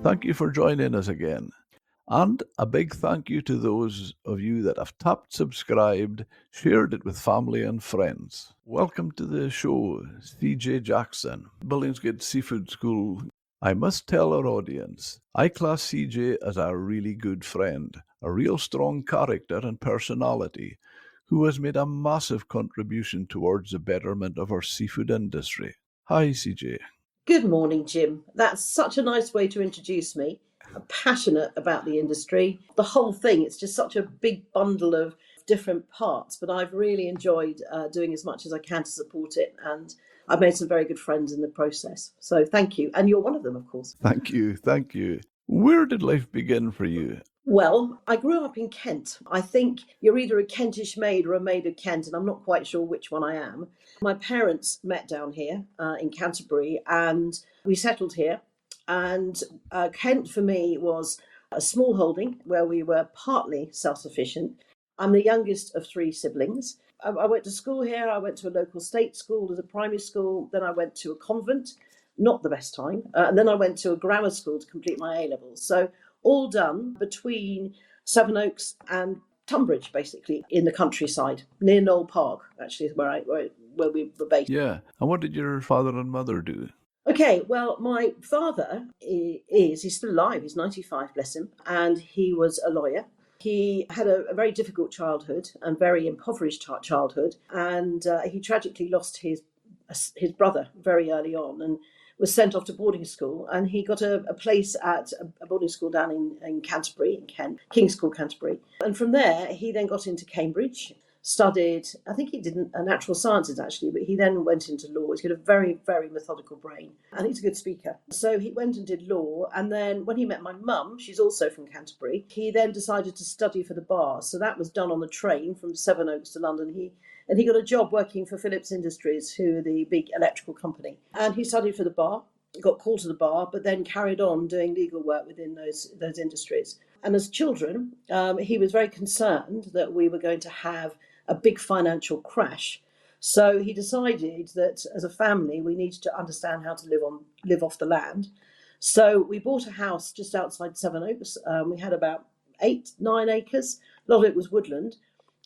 Thank you for joining us again. And a big thank you to those of you that have tapped subscribed, shared it with family and friends. Welcome to the show, CJ Jackson, Billingsgate Seafood School. I must tell our audience, I class CJ as a really good friend, a real strong character and personality, who has made a massive contribution towards the betterment of our seafood industry. Hi, CJ. Good morning, Jim. That's such a nice way to introduce me. I'm passionate about the industry. The whole thing, it's just such a big bundle of different parts, but I've really enjoyed doing as much as I can to support it, and I've made some very good friends in the process. So thank you. And you're one of them, of course. Thank you. Where did life begin for you? Well, I grew up in Kent. I think you're either a Kentish maid or a maid of Kent, and I'm not quite sure which one I am. My parents met down here in Canterbury, and we settled here. And Kent for me was a small holding where we were partly self-sufficient. I'm the youngest of three siblings. I went to school here. I went to a local state school as a primary school. Then I went to a convent, not the best time. And then I went to a grammar school to complete my A-levels. So all done between Sevenoaks and Tunbridge, basically, in the countryside, near Knoll Park, actually, is where we were based. Yeah. And what did your father and mother do? Okay, well, my father he's still alive, he's 95, bless him, and he was a lawyer. He had a very difficult childhood and very impoverished childhood, and he tragically lost his brother very early on and was sent off to boarding school. And he got a place at a boarding school down in Canterbury, in Kent, King's School, Canterbury. And from there, he then got into Cambridge, studied, I think he did natural sciences actually, but he then went into law. He's got a very, very methodical brain, and he's a good speaker. So he went and did law, and then when he met my mum, she's also from Canterbury, he then decided to study for the bar. So that was done on the train from Sevenoaks to London. He got a job working for Phillips Industries, who are the big electrical company. And he studied for the bar, got called to the bar, but then carried on doing legal work within those industries. And as children, he was very concerned that we were going to have a big financial crash. So he decided that as a family, we needed to understand how to live off the land. So we bought a house just outside Sevenoaks. We had about 8-9 acres. A lot of it was woodland.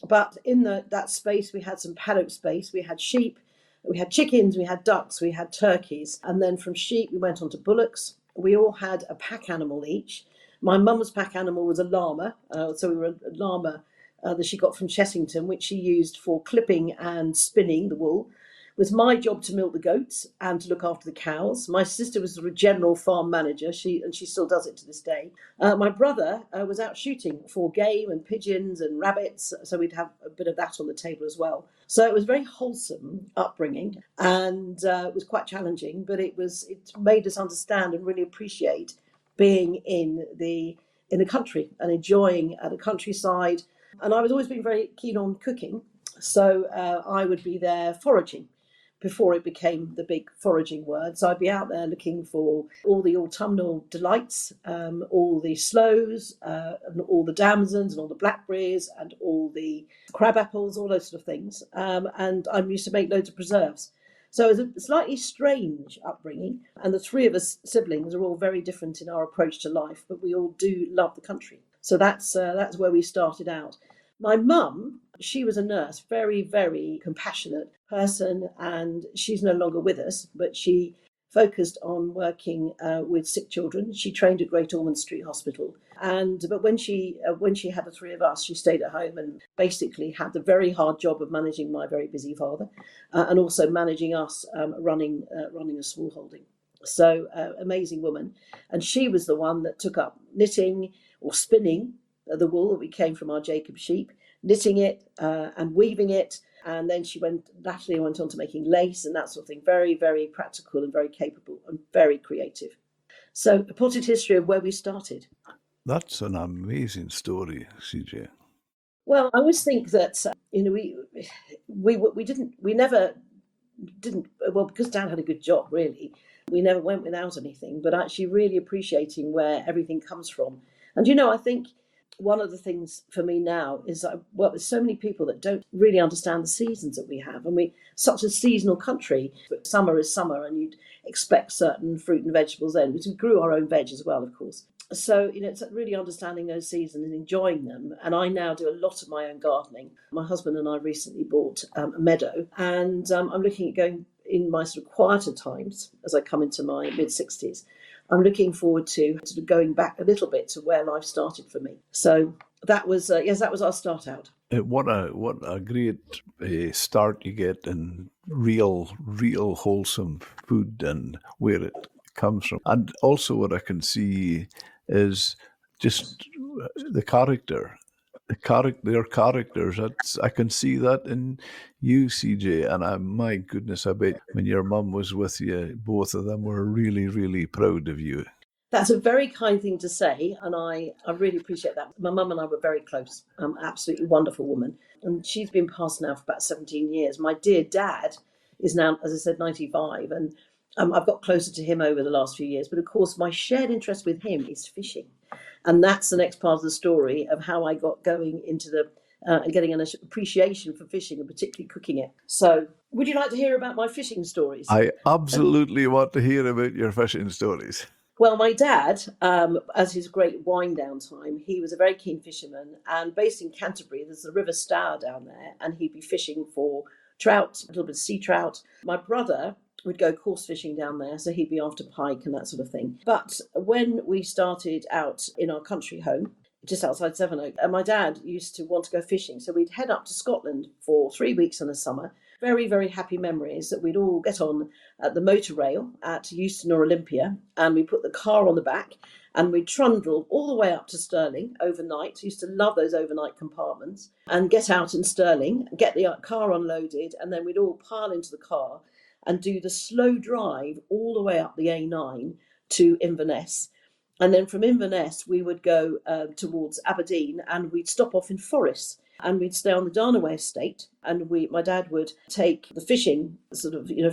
But in that space, we had some paddock space. We had sheep, we had chickens, we had ducks, we had turkeys. And then from sheep, we went on to bullocks. We all had a pack animal each. My mum's pack animal was a llama. So we were a llama that she got from Chessington, which she used for clipping and spinning the wool. It was my job to milk the goats and to look after the cows. My sister was the general farm manager, she still does it to this day. My brother was out shooting for game and pigeons and rabbits, so we'd have a bit of that on the table as well. So it was a very wholesome upbringing, and it was quite challenging, but it made us understand and really appreciate being in the country and enjoying the countryside. And I was always been very keen on cooking, so I would be there foraging before it became the big foraging word. So I'd be out there looking for all the autumnal delights, all the sloes, and all the damsons and all the blackberries and all the crab apples, all those sort of things. And I used to make loads of preserves. So it was a slightly strange upbringing, and the three of us siblings are all very different in our approach to life, but we all do love the country. So that's where we started out. My mum, she was a nurse, very, very compassionate person, and she's no longer with us, but she focused on working with sick children. She trained at Great Ormond Street Hospital. But when she had the three of us, she stayed at home and basically had the very hard job of managing my very busy father and also managing us running a small holding. So amazing woman. And she was the one that took up knitting or spinning the wool that we came from our Jacob sheep, knitting it and weaving it. And then she went on to making lace and that sort of thing. Very, very practical and very capable and very creative. So a potted history of where we started. That's an amazing story, CJ. Well, I always think that we never didn't, well, because Dad had a good job, really. We never went without anything, but actually really appreciating where everything comes from. And I think one of the things for me now is I work with so many people that don't really understand the seasons that we have. And we such a seasonal country. But summer is summer, and you'd expect certain fruit and vegetables then. We grew our own veg as well, of course. So, it's really understanding those seasons and enjoying them. And I now do a lot of my own gardening. My husband and I recently bought a meadow, and I'm looking at going in my sort of quieter times as I come into my mid-60s. I'm looking forward to sort of going back a little bit to where life started for me. So that was that was our start out. What a great start you get in real wholesome food and where it comes from. And also what I can see is just the character. Their characters. I can see that in you, CJ. And my goodness, I bet when your mum was with you, both of them were really proud of you. That's a very kind thing to say, and I really appreciate that. My mum and I were very close, absolutely wonderful woman. And she's been passed now for about 17 years. My dear dad is now, as I said, 95, and I've got closer to him over the last few years. But of course, my shared interest with him is fishing. And that's the next part of the story of how I got going into the and getting an appreciation for fishing and particularly cooking it. So, would you like to hear about my fishing stories? I absolutely want to hear about your fishing stories. Well, my dad, as his great wind down time, he was a very keen fisherman, and based in Canterbury, there's the River Stour down there, and he'd be fishing for trout, a little bit of sea trout. My brother would go coarse fishing down there, so he'd be after pike and that sort of thing. But when we started out in our country home, just outside Sevenoak, and my dad used to want to go fishing, so we'd head up to Scotland for 3 weeks in the summer. Very happy memories that we'd all get on at the motor rail at Euston or Olympia, and we put the car on the back and we'd trundle all the way up to Stirling overnight. Used to love those overnight compartments, and get out in Stirling, get the car unloaded, and then we'd all pile into the car and do the slow drive all the way up the A9 to Inverness. And then from Inverness, we would go towards Aberdeen, and we'd stop off in Forres, and we'd stay on the Darnaway estate. And my dad would take the fishing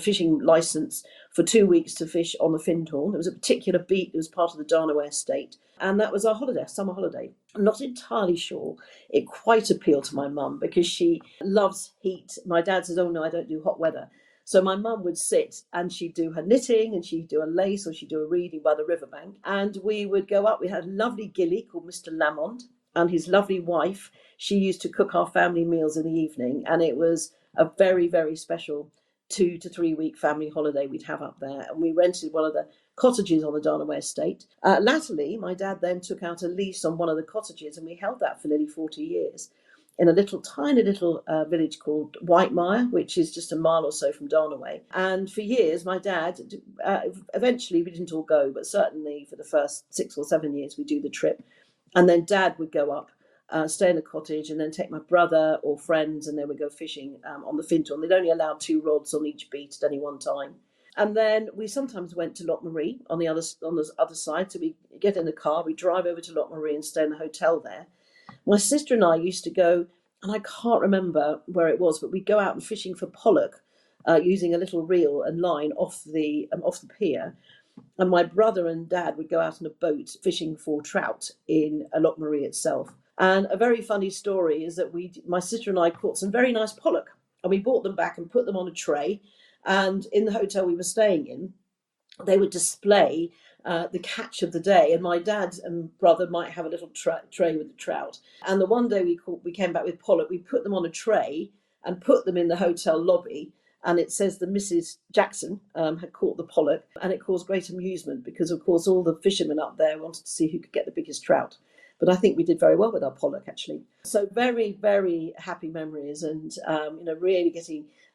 fishing license for 2 weeks to fish on the Findhorn. There was a particular beat that was part of the Darnaway estate, and that was our holiday, summer holiday. I'm not entirely sure it quite appealed to my mum because she loves heat. My dad says, "Oh no, I don't do hot weather." So my mum would sit and she'd do her knitting and she'd do a lace or she'd do a reading by the riverbank. And we would go up. We had a lovely gilly called Mr. Lamond, and his lovely wife. She used to cook our family meals in the evening. And it was a very special 2 to 3 week family holiday we'd have up there. And we rented one of the cottages on the Darnaway estate. Latterly, my dad then took out a lease on one of the cottages, and we held that for nearly 40 years. In a tiny little village called Whitemire, which is just a mile or so from Darnaway. And for years, my dad, eventually we didn't all go, but certainly for the first 6 or 7 years, we do the trip. And then Dad would go up, stay in the cottage, and then take my brother or friends, and then we'd go fishing on the Findhorn. They'd only allowed 2 rods on each beat at any one time. And then we sometimes went to Lochmarie on the other side. So we get in the car, we drive over to Lochmarie and stay in the hotel there. My sister and I used to go, and I can't remember where it was, but we'd go out and fishing for pollock using a little reel and line off the pier. And my brother and Dad would go out on a boat fishing for trout in Lochmarie itself. And a very funny story is that my sister and I caught some very nice pollock, and we brought them back and put them on a tray. And in the hotel we were staying in, they would display the catch of the day, and my dad and brother might have a little tray with the trout. And the one day we came back with pollock, we put them on a tray and put them in the hotel lobby. And it says that Mrs. Jackson had caught the pollock, and it caused great amusement because, of course, all the fishermen up there wanted to see who could get the biggest trout. But I think we did very well with our pollock, actually. So very happy memories, and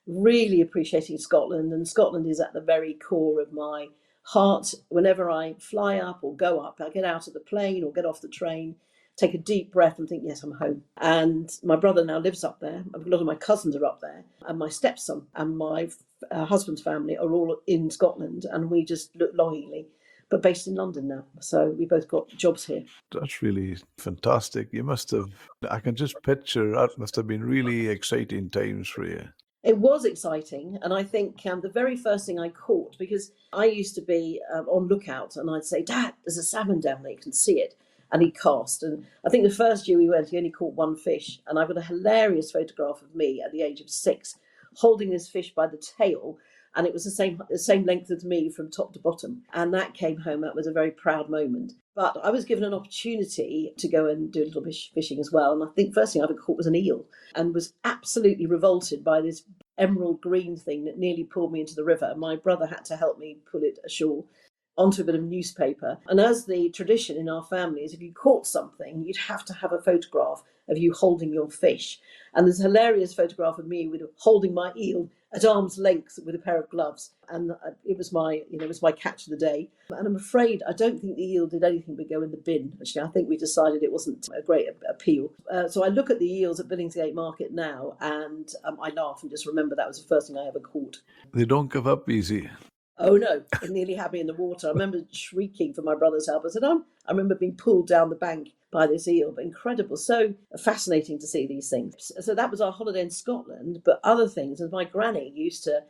really appreciating Scotland. And Scotland is at the very core of my heart. Whenever I fly up or go up, I get out of the plane or get off the train, take a deep breath and think, yes, I'm home. And my brother now lives up there. A lot of my cousins are up there. And my stepson and my husband's family are all in Scotland. And we just look longingly, but based in London now. So we both got jobs here. That's really fantastic. I can just picture that must have been really exciting times for you. It was exciting, and I think the very first thing I caught, because I used to be on lookout, and I'd say, "Dad, there's a salmon down there, you can see it." and he cast. And I think the first year we went, he only caught one fish. And I've got a hilarious photograph of me at the age of 6 holding this fish by the tail. And it was the same length as me from top to bottom. And that came home. That was a very proud moment. But I was given an opportunity to go and do a little fishing as well. And I think first thing I ever caught was an eel, and was absolutely revolted by this emerald green thing that nearly pulled me into the river. My brother had to help me pull it ashore onto a bit of newspaper. And as the tradition in our family is, if you caught something, you'd have to have a photograph of you holding your fish. And there's a hilarious photograph of me with holding my eel at arm's length with a pair of gloves. And it was my catch of the day. And I'm afraid I don't think the eel did anything but go in the bin. Actually, I think we decided it wasn't a great appeal. So I look at the eels at Billingsgate Market now, and I laugh and just remember that was the first thing I ever caught. They don't give up easy. Oh no, it nearly had me in the water. I remember shrieking for my brother's help. I remember being pulled down the bank by this eel, but incredible. So fascinating to see these things. So that was our holiday in Scotland, but other things, and my granny used to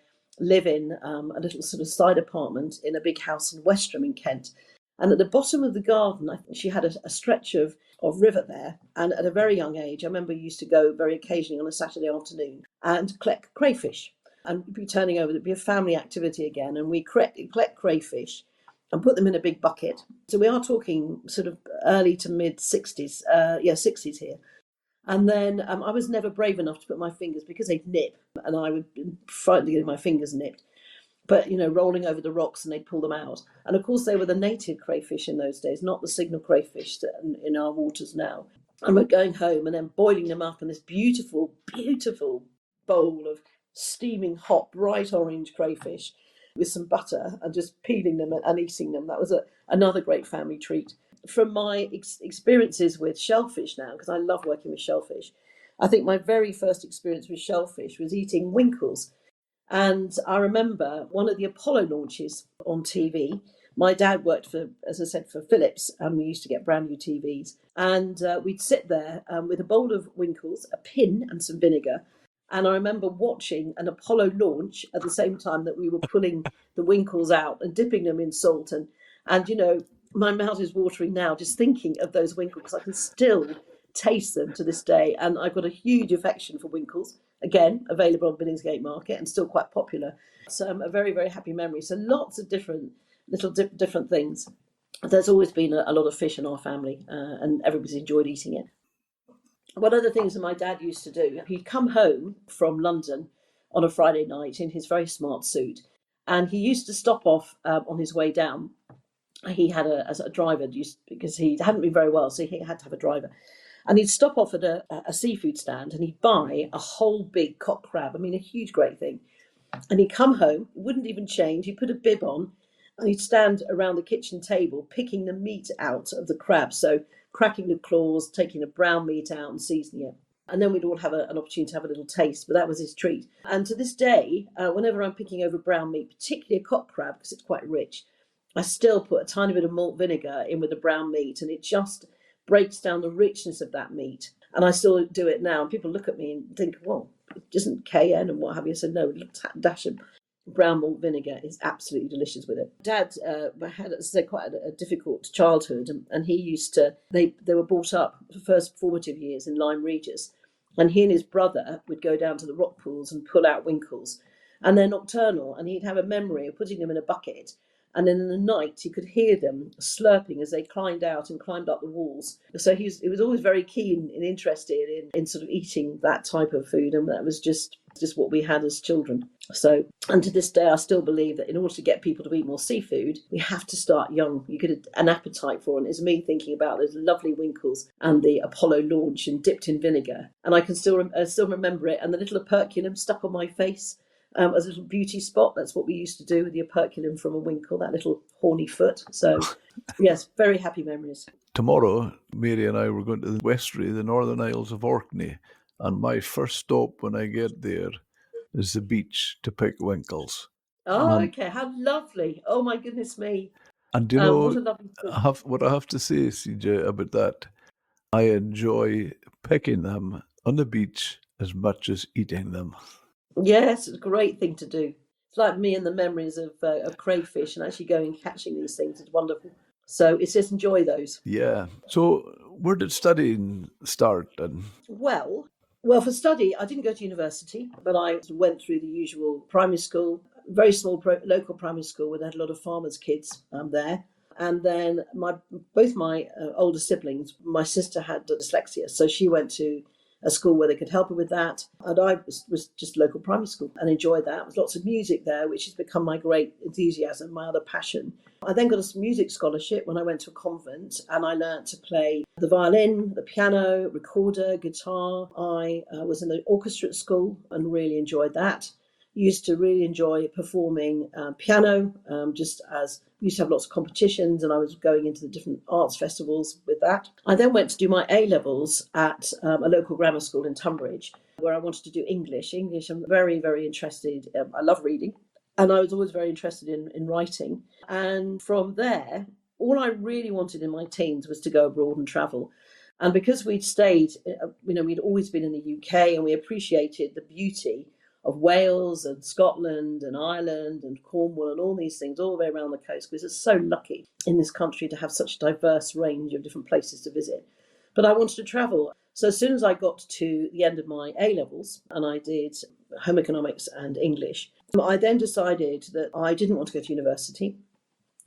live in a little sort of side apartment in a big house in Westerham in Kent. And at the bottom of the garden, I think she had a stretch of river there. And at a very young age, I remember used to go very occasionally on a Saturday afternoon and collect crayfish. And we'd be turning over, it'd be a family activity again, and we collect crayfish and put them in a big bucket. So we are talking sort of early to mid 60s, 60s here. And then I was never brave enough to put my fingers, because they'd nip, and I would be frightened of getting my fingers nipped. But, rolling over the rocks, and they'd pull them out. And of course, they were the native crayfish in those days, not the signal crayfish in our waters now. And we're going home and then boiling them up in this beautiful, beautiful bowl of steaming hot, bright orange crayfish with some butter, and just peeling them and eating them. That was another great family treat. From my experiences with shellfish now, because I love working with shellfish, I think my very first experience with shellfish was eating winkles. And I remember one of the Apollo launches on TV. My dad worked for, as I said, for Philips, and we used to get brand new TVs. And we'd sit there with a bowl of winkles, a pin, and some vinegar. And I remember watching an Apollo launch at the same time that we were pulling the winkles out and dipping them in salt. And my mouth is watering now just thinking of those winkles, because I can still taste them to this day. And I've got a huge affection for winkles. Again, available on Billingsgate Market and still quite popular. So a very, very happy memory. So lots of different things. There's always been a lot of fish in our family, and everybody's enjoyed eating it. One of the things that my dad used to do, he'd come home from London on a Friday night in his very smart suit, and he used to stop off on his way down. He had a driver, because he hadn't been very well, so he had to have a driver. And he'd stop off at a seafood stand, and he'd buy a whole big cock crab. I mean, a huge, great thing. And he'd come home, wouldn't even change. He'd put a bib on, and he'd stand around the kitchen table picking the meat out of the crab. So cracking the claws, taking the brown meat out and seasoning it. And then we'd all have an opportunity to have a little taste, but that was his treat. And to this day, whenever I'm picking over brown meat, particularly a cock crab, because it's quite rich, I still put a tiny bit of malt vinegar in with the brown meat, and it just breaks down the richness of that meat. And I still do it now. And people look at me and think, well, it isn't cayenne and what have you. I said, no, a dash of brown malt vinegar is absolutely delicious with it. Dad had, as I said, quite a difficult childhood, and he used to, they were brought up for first formative years in Lyme Regis, and he and his brother would go down to the rock pools and pull out winkles, and they're nocturnal, and he'd have a memory of putting them in a bucket, and then in the night he could hear them slurping as they climbed out and climbed up the walls. So he was always very keen and interested in sort of eating that type of food, and that was just what we had as children. So, and to this day, I still believe that in order to get people to eat more seafood, we have to start young. You get an appetite for it. It's me thinking about those lovely winkles and the Apollo launch and dipped in vinegar. And I can still remember it. And the little operculum stuck on my face as a little beauty spot. That's what we used to do with the operculum from a winkle, that little horny foot. So, yes, very happy memories. Tomorrow, Mary and I were going to the Westray, the Northern Isles of Orkney. And my first stop when I get there is the beach to pick winkles. Oh, okay. How lovely. Oh, my goodness me. And do you know what a lovely thing. what I have to say, CJ, about that? I enjoy picking them on the beach as much as eating them. Yes, it's a great thing to do. It's like me and the memories of crayfish and actually going and catching these things. It's wonderful. So it's just enjoy those. Yeah. So where did studying start? And Well, well, for study, I didn't go to university, but I went through the usual primary school, very small local primary school where they had a lot of farmers' kids there. And then both my older siblings, my sister had dyslexia, so she went to a school where they could help her with that. And I was just local primary school and enjoyed that. There was lots of music there, which has become my great enthusiasm, my other passion. I then got a music scholarship when I went to a convent, and I learnt to play the violin, the piano, recorder, guitar. I was in the orchestra at school and really enjoyed that. Used to really enjoy performing piano, just as we used to have lots of competitions, and I was going into the different arts festivals with that. I then went to do my A-levels at a local grammar school in Tunbridge, where I wanted to do English. I'm very, very interested. I love reading, and I was always very interested in writing. And from there, all I really wanted in my teens was to go abroad and travel. And because we'd stayed, we'd always been in the UK, and we appreciated the beauty of Wales and Scotland and Ireland and Cornwall and all these things all the way around the coast, because it's so lucky in this country to have such a diverse range of different places to visit. But I wanted to travel. So as soon as I got to the end of my A-levels and I did home economics and English, I then decided that I didn't want to go to university.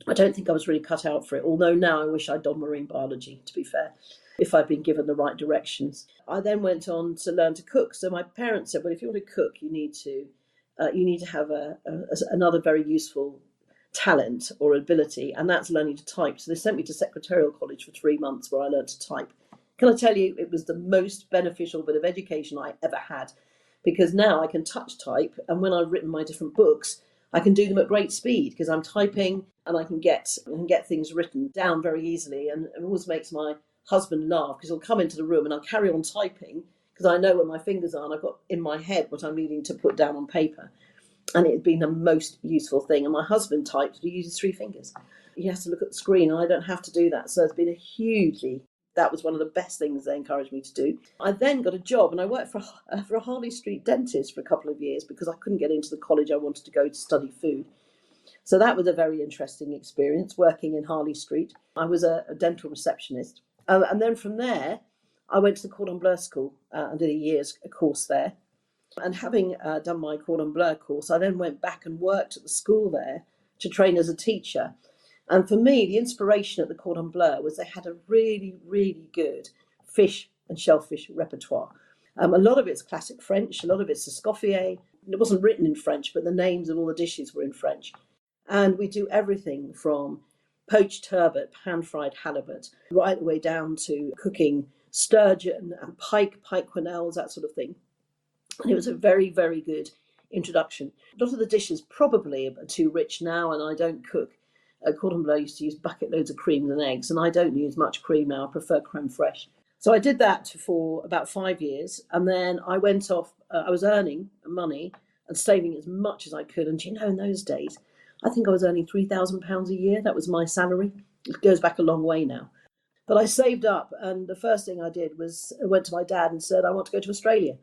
I don't think I was really cut out for it, although now I wish I'd done marine biology, to be fair, if I'd been given the right directions. I then went on to learn to cook. So my parents said, well, if you want to cook, you need to have another very useful talent or ability, and that's learning to type. So they sent me to secretarial college for 3 months where I learned to type. Can I tell you, it was the most beneficial bit of education I ever had, because now I can touch type, and when I've written my different books, I can do them at great speed because I'm typing, and I can get things written down very easily. And it always makes my husband laugh because he'll come into the room and I'll carry on typing because I know where my fingers are and I've got in my head what I'm needing to put down on paper. And it had been the most useful thing. And my husband types, but he uses 3 fingers. He has to look at the screen, and I don't have to do that. So it's been that was one of the best things they encouraged me to do. I then got a job, and I worked for a Harley Street dentist for a couple of years because I couldn't get into the college I wanted to go to study food. So that was a very interesting experience, working in Harley Street. I was a dental receptionist. And then from there, I went to the Cordon Bleu School and did a year's course there. And having done my Cordon Bleu course, I then went back and worked at the school there to train as a teacher. And for me, the inspiration at the Cordon Bleu was they had a really, really good fish and shellfish repertoire. A lot of it's classic French, a lot of it's escoffier. It wasn't written in French, but the names of all the dishes were in French. And we do everything from poached turbot, pan-fried halibut, right the way down to cooking sturgeon and pike quenelles, that sort of thing. And it was a very, very good introduction. A lot of the dishes probably are too rich now, and I don't cook. Cordon Bleu used to use bucket loads of cream and eggs, and I don't use much cream now. I prefer creme fraiche. So I did that for about 5 years, and then I went off. I was earning money and saving as much as I could. And in those days, I think I was earning £3,000 a year. That was my salary. It goes back a long way now. But I saved up, and the first thing I did was I went to my dad and said, I want to go to Australia.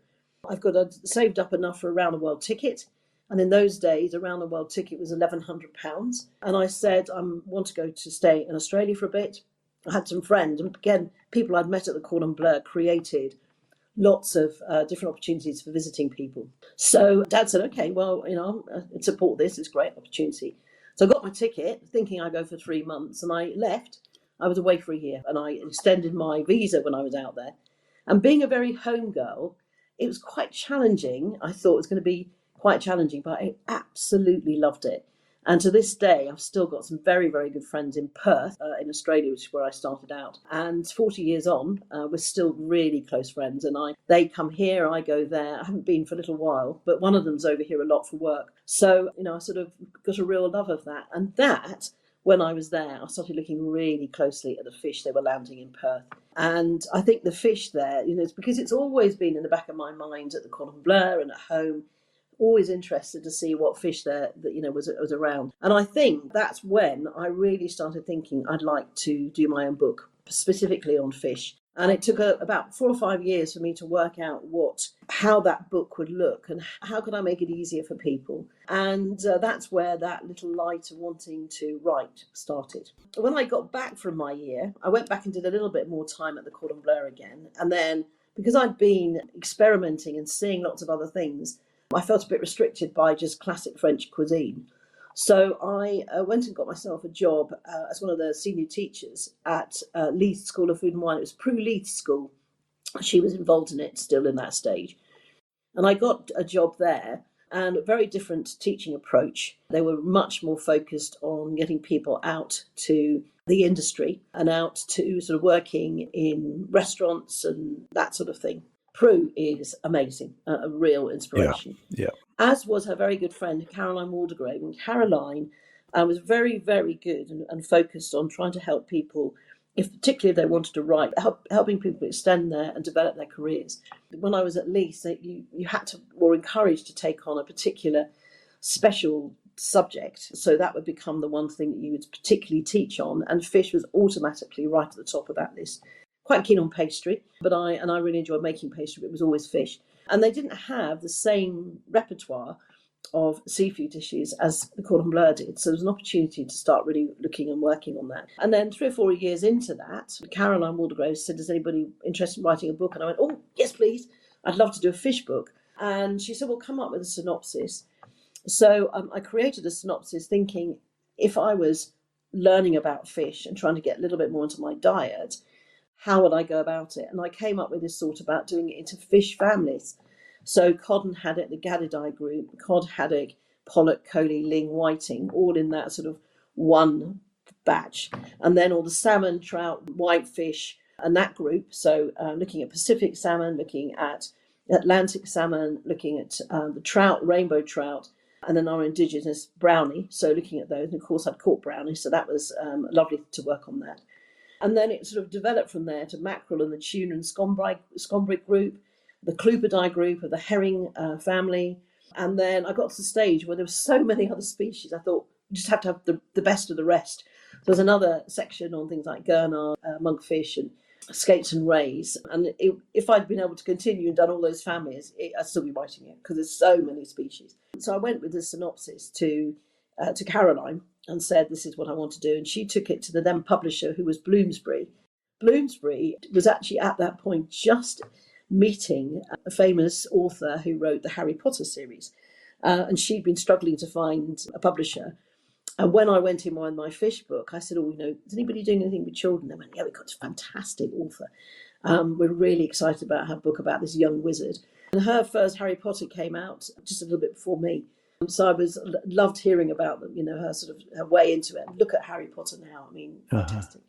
I've saved up enough for a round the world ticket. And in those days, a round the world ticket was £1,100. And I said, I want to go to stay in Australia for a bit. I had some friends, and again, people I'd met at the Cordon Bleu created lots of different opportunities for visiting people. So Dad said, okay, well, I'd support this. It's a great opportunity. So I got my ticket, thinking I'd go for 3 months, and I left. I was away for a year, and I extended my visa when I was out there. And being a very home girl, it was quite challenging. I thought it was going to be quite challenging, but I absolutely loved it. And to this day, I've still got some very, very good friends in Perth, in Australia, which is where I started out. And 40 years on, we're still really close friends. And they come here, I go there. I haven't been for a little while, but one of them's over here a lot for work. So, I sort of got a real love of that. And that, when I was there, I started looking really closely at the fish they were landing in Perth. And I think the fish there, it's because it's always been in the back of my mind at the Cordon Bleu and at home. Always interested to see what fish there that was around. And I think that's when I really started thinking I'd like to do my own book specifically on fish. And it took about 4 or 5 years for me to work out how that book would look and how could I make it easier for people. And that's where that little light of wanting to write started. When I got back from my year, I went back and did a little bit more time at the Cordon Bleu again. And then because I'd been experimenting and seeing lots of other things, I felt a bit restricted by just classic French cuisine. So I went and got myself a job as one of the senior teachers at Leith School of Food and Wine. It was Prue Leith School. She was involved in it still in that stage. And I got a job there, and a very different teaching approach. They were much more focused on getting people out to the industry and out to sort of working in restaurants and that sort of thing. Prue is amazing, a real inspiration. Yeah. As was her very good friend, Caroline Waldegrave. And Caroline was very, very good and focused on trying to help people, particularly if they wanted to write, helping people extend and develop their careers. When I was at Leith, you had to, or encouraged to take on a particular special subject. So that would become the one thing that you would particularly teach on. And fish was automatically right at the top of that list. Quite keen on pastry, but I really enjoyed making pastry, but it was always fish. And they didn't have the same repertoire of seafood dishes as the Cordon Bleu did. So there was an opportunity to start really looking and working on that. And then 3 or 4 years into that, Caroline Waldegrave said, is anybody interested in writing a book? And I went, oh, yes, please. I'd love to do a fish book. And she said, well, come up with a synopsis. So I created a synopsis thinking if I was learning about fish and trying to get a little bit more into my diet, how would I go about it? And I came up with this thought about doing it into fish families. So cod and haddock, the Gaddidae group, cod, haddock, pollock, coley, ling, whiting, all in that sort of one batch. And then all the salmon, trout, whitefish, and that group. So looking at Pacific salmon, looking at Atlantic salmon, looking at the trout, rainbow trout, and then our indigenous brownie. So looking at those, and of course I'd caught brownie, so that was lovely to work on that. And then it sort of developed from there to mackerel and the tuna and scombrig group, the clupidie group of the herring family. And then I got to the stage where there were so many other species, I thought you just have to have the best of the rest. So there's another section on things like gurnard, monkfish and skates and rays. And if I'd been able to continue and done all those families, I'd still be writing it because there's so many species. So I went with the synopsis to Caroline and said, this is what I want to do. And she took it to the then publisher, who was Bloomsbury. Bloomsbury was actually at that point just meeting a famous author who wrote the Harry Potter series. And she'd been struggling to find a publisher. And when I went in with my fish book, I said, is anybody doing anything with children? They went, yeah, we've got a fantastic author. We're really excited about her book about this young wizard. And her first Harry Potter came out just a little bit before me. So I loved hearing about them, her sort of her way into it. Look at Harry Potter now. I mean, fantastic.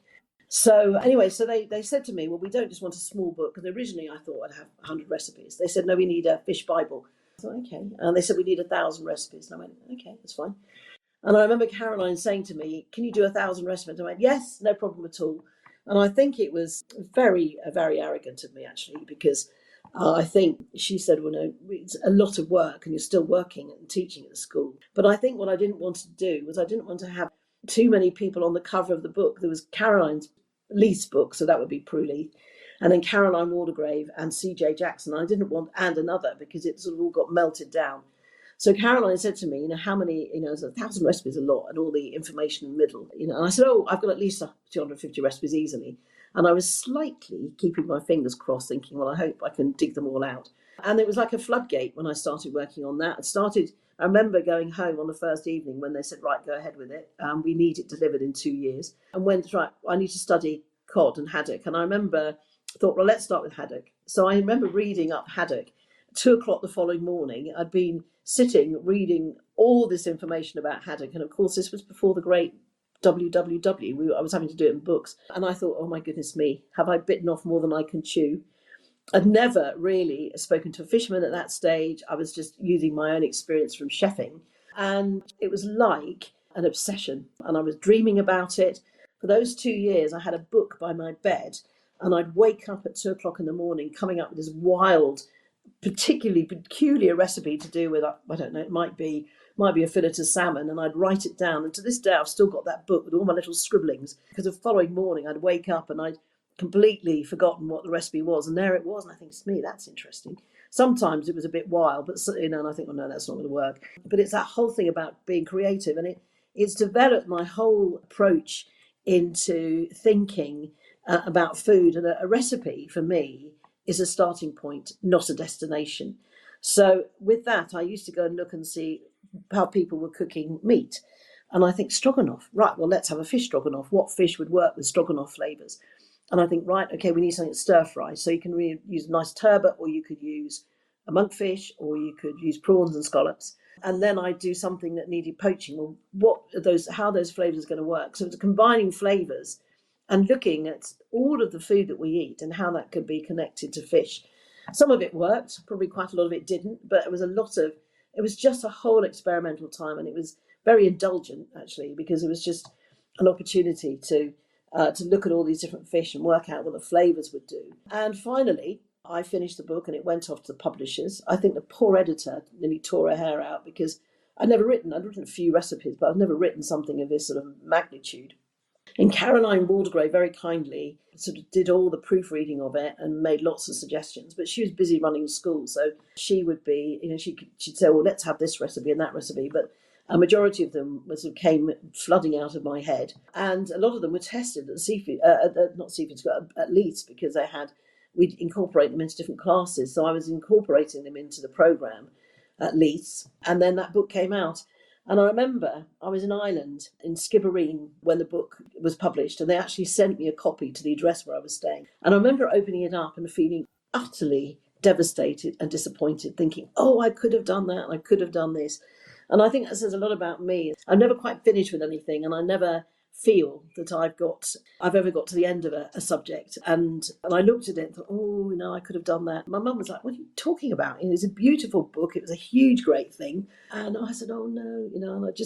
So anyway, so they said to me, well, we don't just want a small book, because originally I thought I'd have 100 recipes. They said, no, we need a fish Bible. I thought, okay. And they said, we need 1,000 recipes. And I went, okay, that's fine. And I remember Caroline saying to me, can you do 1,000 recipes? I went, yes, no problem at all. And I think it was very, very arrogant of me, actually, because I think she said, well, no, it's a lot of work and you're still working and teaching at the school. But I think what I didn't want to do was I didn't want to have too many people on the cover of the book. There was Caroline's Leith's book, so that would be Prue Leith, and then Caroline Waldegrave and C.J. Jackson. I didn't want and another because it sort of all got melted down. So Caroline said to me, how many, 1,000 recipes a lot and all the information in the middle, and I said, I've got at least 250 recipes easily. And I was slightly keeping my fingers crossed, thinking, well, I hope I can dig them all out. And it was like a floodgate when I started working on that. I remember going home on the first evening when they said, right, go ahead with it. We need it delivered in 2 years. And went, right, I need to study cod and haddock. And I thought, well, let's start with haddock. So I remember reading up haddock. 2:00 the following morning, I'd been sitting reading all this information about haddock. And of course, this was before the great WWW. I was having to do it in books. And I thought, oh my goodness me, have I bitten off more than I can chew? I'd never really spoken to a fisherman at that stage. I was just using my own experience from chefing. And it was like an obsession. And I was dreaming about it. For those 2 years, I had a book by my bed. And I'd wake up at 2:00 in the morning, coming up with this wild, particularly peculiar recipe to do with, I don't know, it might be a fillet of salmon, and I'd write it down. And to this day, I've still got that book with all my little scribblings, because the following morning I'd wake up and I'd completely forgotten what the recipe was, and there it was, and I think, it's me, that's interesting. Sometimes it was a bit wild, but and I think, well, no, that's not going to work. But it's that whole thing about being creative, and it's developed my whole approach into thinking about food. And a recipe for me is a starting point, not a destination. So with that, I used to go and look and see how people were cooking meat. And I think stroganoff, right, well, let's have a fish stroganoff. What fish would work with stroganoff flavours? And I think, right, okay, we need something stir fry. So you can use a nice turbot, or you could use a monkfish, or you could use prawns and scallops. And then I do something that needed poaching. Well, what are those? How are those flavours going to work? So it's combining flavours and looking at all of the food that we eat and how that could be connected to fish. Some of it worked, probably quite a lot of it didn't, but it was just a whole experimental time, and it was very indulgent, actually, because it was just an opportunity to look at all these different fish and work out what the flavours would do. And finally, I finished the book and it went off to the publishers. I think the poor editor nearly tore her hair out, because I'd written a few recipes, but I've never written something of this sort of magnitude. And Caroline Waldegrave very kindly sort of did all the proofreading of it and made lots of suggestions, but she was busy running the school. So she would be, she'd say, well, let's have this recipe and that recipe. But a majority of them came flooding out of my head. And a lot of them were tested at the seafood, not seafood school, at Leeds, because we'd incorporate them into different classes. So I was incorporating them into the programme at Leeds. And then that book came out. And I remember I was in Ireland, in Skibbereen, when the book was published, and they actually sent me a copy to the address where I was staying. And I remember opening it up and feeling utterly devastated and disappointed, thinking, oh, I could have done that, and I could have done this. And I think that says a lot about me. I'm never quite finished with anything, and I never feel that I've ever got to the end of a subject. And I looked at it and thought, oh, I could have done that. My mum was like, what are you talking about? It was a beautiful book. It was a huge, great thing. And I said, oh, no, and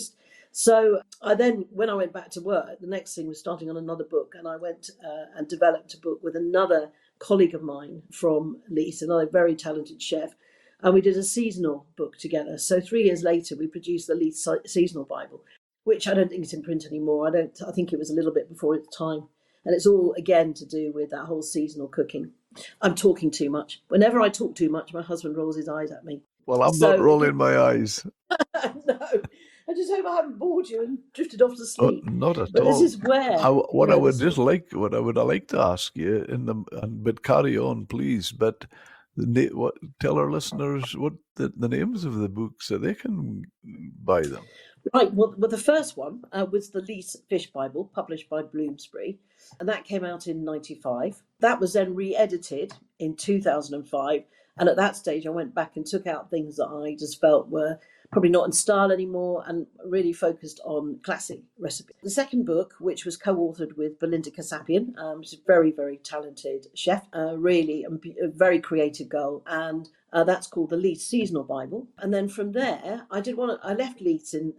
so I then, when I went back to work, the next thing was starting on another book. And I went and developed a book with another colleague of mine from Leeds, another very talented chef. And we did a seasonal book together. So 3 years later, we produced the Leeds Seasonal Bible, which I don't think is in print anymore. I think it was a little bit before its time. And it's all, again, to do with that whole seasonal cooking. I'm talking too much. Whenever I talk too much, my husband rolls his eyes at me. Well, I'm not rolling my eyes. No, I just hope I haven't bored you and drifted off to sleep. Not at but all. This is where what I would like to ask you, but carry on, please. But tell our listeners what the names of the books so they can buy them. Right, well, the first one was the Leeds Fish Bible, published by Bloomsbury, and that came out in 1995. That was then re-edited in 2005, and at that stage I went back and took out things that I just felt were probably not in style anymore, and really focused on classic recipes. The second book, which was co-authored with Belinda Kasapian, she's a very, very talented chef, really a very creative girl, and that's called the Leeds Seasonal Bible. And then from there, I left Leeds in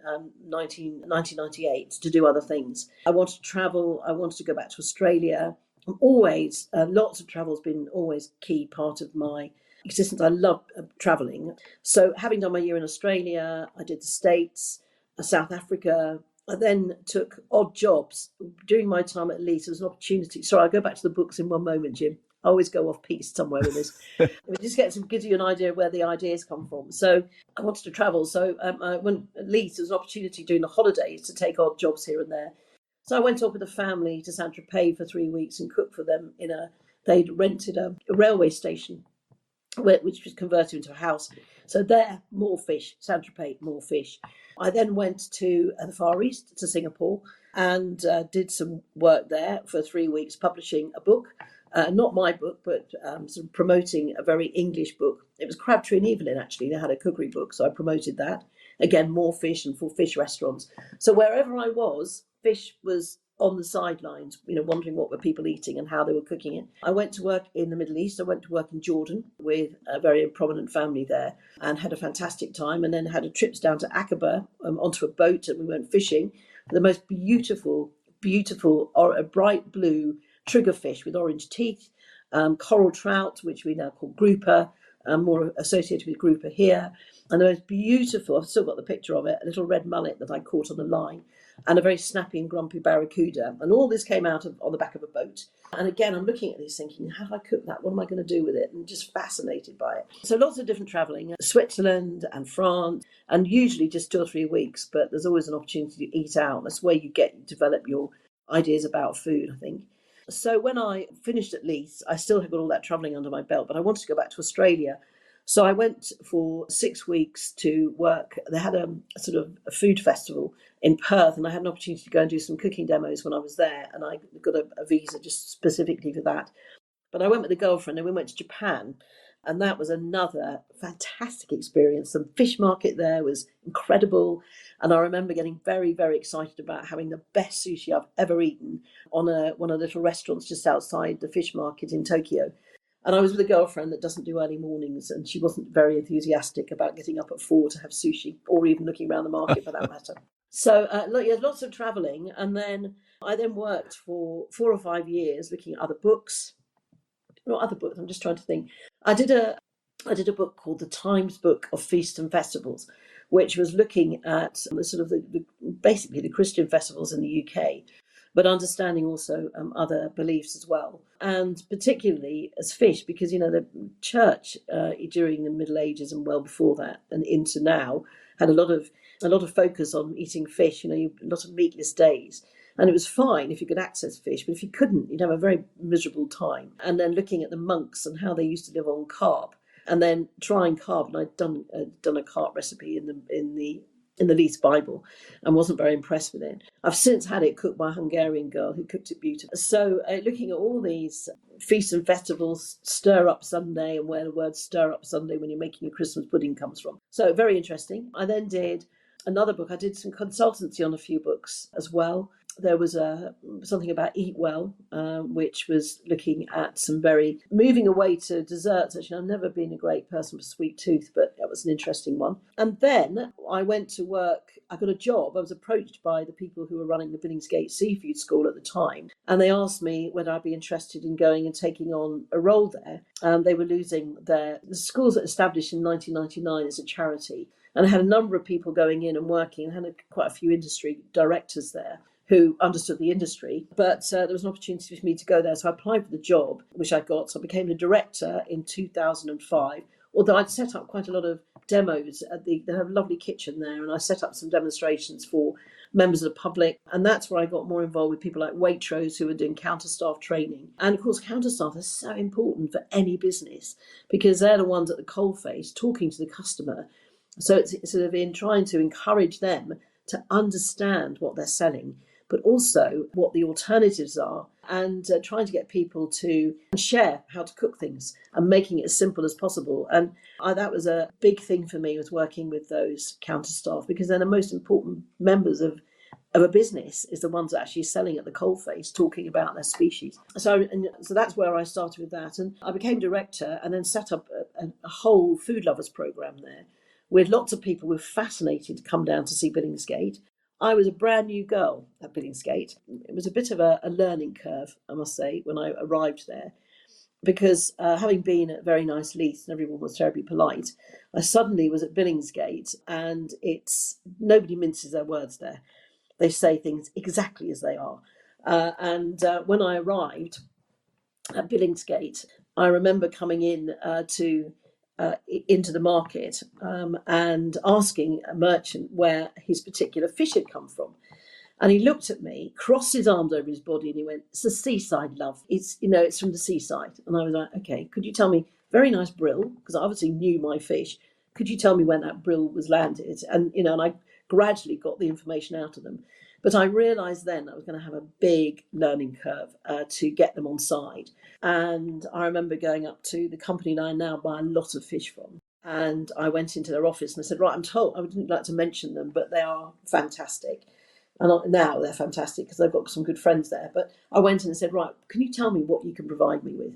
1998 to do other things. I wanted to travel. I wanted to go back to Australia. I'm always, lots of travel has been always key part of my existence. I love traveling. So having done my year in Australia, I did the States, South Africa. I then took odd jobs. During my time at Leeds, there was an opportunity. Sorry, I'll go back to the books in one moment, Jim. I always go off piece somewhere with this. It just gives you an idea of where the ideas come from. So I wanted to travel. So when at Leeds, there was an opportunity during the holidays to take odd jobs here and there. So I went off with a family to Saint Tropez for 3 weeks and cooked for them they'd rented a railway station, which was converted into a house. So there, more fish, Saint Tropez, more fish. I then went to the Far East, to Singapore, and did some work there for 3 weeks, publishing a book. Not my book, but sort of promoting a very English book. It was Crabtree and Evelyn, actually. They had a cookery book, so I promoted that. Again, more fish and for fish restaurants. So wherever I was, fish was on the sidelines, wondering what were people eating and how they were cooking it. I went to work in the Middle East. I went to work in Jordan with a very prominent family there and had a fantastic time, and then had a trips down to Aqaba onto a boat, and we went fishing. The most beautiful, bright blue triggerfish with orange teeth, coral trout, which we now call grouper, more associated with grouper here. And the most beautiful, I've still got the picture of it, a little red mullet that I caught on the line. and a very snappy and grumpy barracuda. And all this came out on the back of a boat. And again, I'm looking at this thinking, how do I cook that? What am I going to do with it? And just fascinated by it. So lots of different travelling, Switzerland and France, and usually just 2 or 3 weeks, but there's always an opportunity to eat out. That's where you develop your ideas about food, I think. So when I finished at Leith, I still had got all that travelling under my belt, but I wanted to go back to Australia. So I went for 6 weeks to work. They had a sort of a food festival in Perth, and I had an opportunity to go and do some cooking demos when I was there, and I got a visa just specifically for that. But I went with a girlfriend, and we went to Japan, and that was another fantastic experience. The fish market there was incredible, and I remember getting very, very excited about having the best sushi I've ever eaten on one of the little restaurants just outside the fish market in Tokyo. And I was with a girlfriend that doesn't do early mornings, and she wasn't very enthusiastic about getting up at 4 to have sushi, or even looking around the market for that matter. So yeah, lots of travelling, and then I worked for 4 or 5 years looking at other books. Not other books. I'm just trying to think. I did a book called The Times Book of Feasts and Festivals, which was looking at the sort of basically the Christian festivals in the UK, but understanding also other beliefs as well, and particularly as fish, because the church during the Middle Ages and well before that and into now had a lot of focus on eating fish. A lot of meatless days. And it was fine if you could access fish, but if you couldn't, you'd have a very miserable time. And then looking at the monks and how they used to live on carp, and then trying carp. And I'd done a carp recipe in the Leith Bible, and wasn't very impressed with it. I've since had it cooked by a Hungarian girl who cooked it beautifully. So looking at all these feasts and festivals, stir up Sunday, and where the word stir up Sunday when you're making a Christmas pudding comes from. So very interesting. I then did another book. I did some consultancy on a few books as well. There was something about Eat Well, which was looking at moving away to desserts. Actually, I've never been a great person for sweet tooth, but that was an interesting one. And then I went to work. I got a job. I was approached by the people who were running the Billingsgate Seafood School at the time, and they asked me whether I'd be interested in going and taking on a role there. They were losing the schools that established in 1999 as a charity, and I had a number of people going in and working, and had quite a few industry directors there who understood the industry, but there was an opportunity for me to go there. So I applied for the job, which I got. So I became the director in 2005, although I'd set up quite a lot of demos. They have a lovely kitchen there, and I set up some demonstrations for members of the public. And that's where I got more involved with people like Waitrose, who were doing counterstaff training. And of course, counterstaff is so important for any business, because they're the ones at the coalface talking to the customer. So it's sort of in trying to encourage them to understand what they're selling, but also what the alternatives are, and trying to get people to share how to cook things and making it as simple as possible. And that was a big thing for me, was working with those counterstaff, because they're the most important members of a business, is the ones that are actually selling at the coalface, talking about their species. So that's where I started with that. And I became director, and then set up a whole food lovers program there, with lots of people who were fascinated to come down to see Billingsgate. I was a brand new girl at Billingsgate. It was a bit of a learning curve, I must say, when I arrived there, because having been at very nice Leith and everyone was terribly polite, I suddenly was at Billingsgate, and nobody minces their words there. They say things exactly as they are. And when I arrived at Billingsgate, I remember coming into the market and asking a merchant where his particular fish had come from. And he looked at me, crossed his arms over his body, and he went, "It's the seaside, love. It's from the seaside." And I was like, "Okay, could you tell me, very nice brill," because I obviously knew my fish. "Could you tell me when that brill was landed?" And I gradually got the information out of them. But I realised then I was going to have a big learning curve to get them on side. And I remember going up to the company that I now buy a lot of fish from. And I went into their office and I said, "Right, I'm told," I wouldn't like to mention them, but they are fantastic. And now they're fantastic because I've got some good friends there. But I went in and said, "Right, can you tell me what you can provide me with?"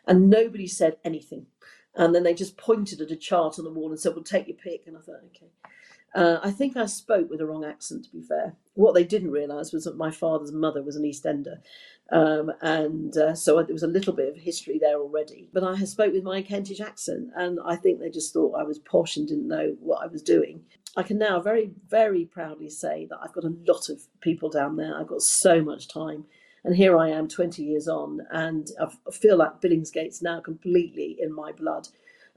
And nobody said anything. And then they just pointed at a chart on the wall and said, "Well, take your pick." And I thought, okay. I think I spoke with the wrong accent, to be fair. What they didn't realise was that my father's mother was an East Ender. So there was a little bit of history there already. But I had spoke with my Kentish accent, and I think they just thought I was posh and didn't know what I was doing. I can now very, very proudly say that I've got a lot of people down there. I've got so much time. And here I am 20 years on, and I feel like Billingsgate's now completely in my blood.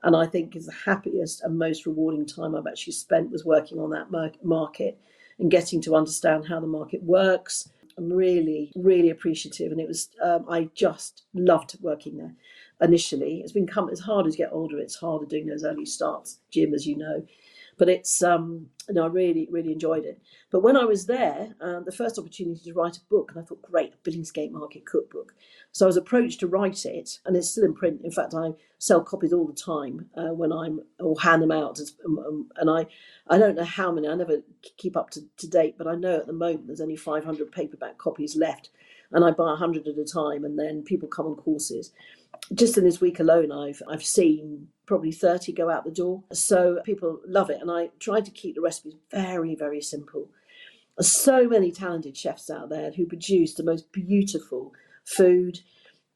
And I think is the happiest and most rewarding time I've actually spent was working on that market and getting to understand how the market works. I'm really, really appreciative, and it was I just loved working there. Initially, it's hard as you get older. It's harder doing those early starts, Jim, as you know. But it's I really, really enjoyed it. But when I was there, the first opportunity to write a book, and I thought, great, a Billingsgate Market cookbook. So I was approached to write it, and it's still in print. In fact, I sell copies all the time or hand them out. And I don't know how many. I never keep up to date, but I know at the moment there's only 500 paperback copies left, and I buy 100 at a time, and then people come on courses. Just in this week alone, I've seen probably 30 go out the door. So people love it, and I tried to keep the recipes very, very simple. There's so many talented chefs out there who produce the most beautiful food.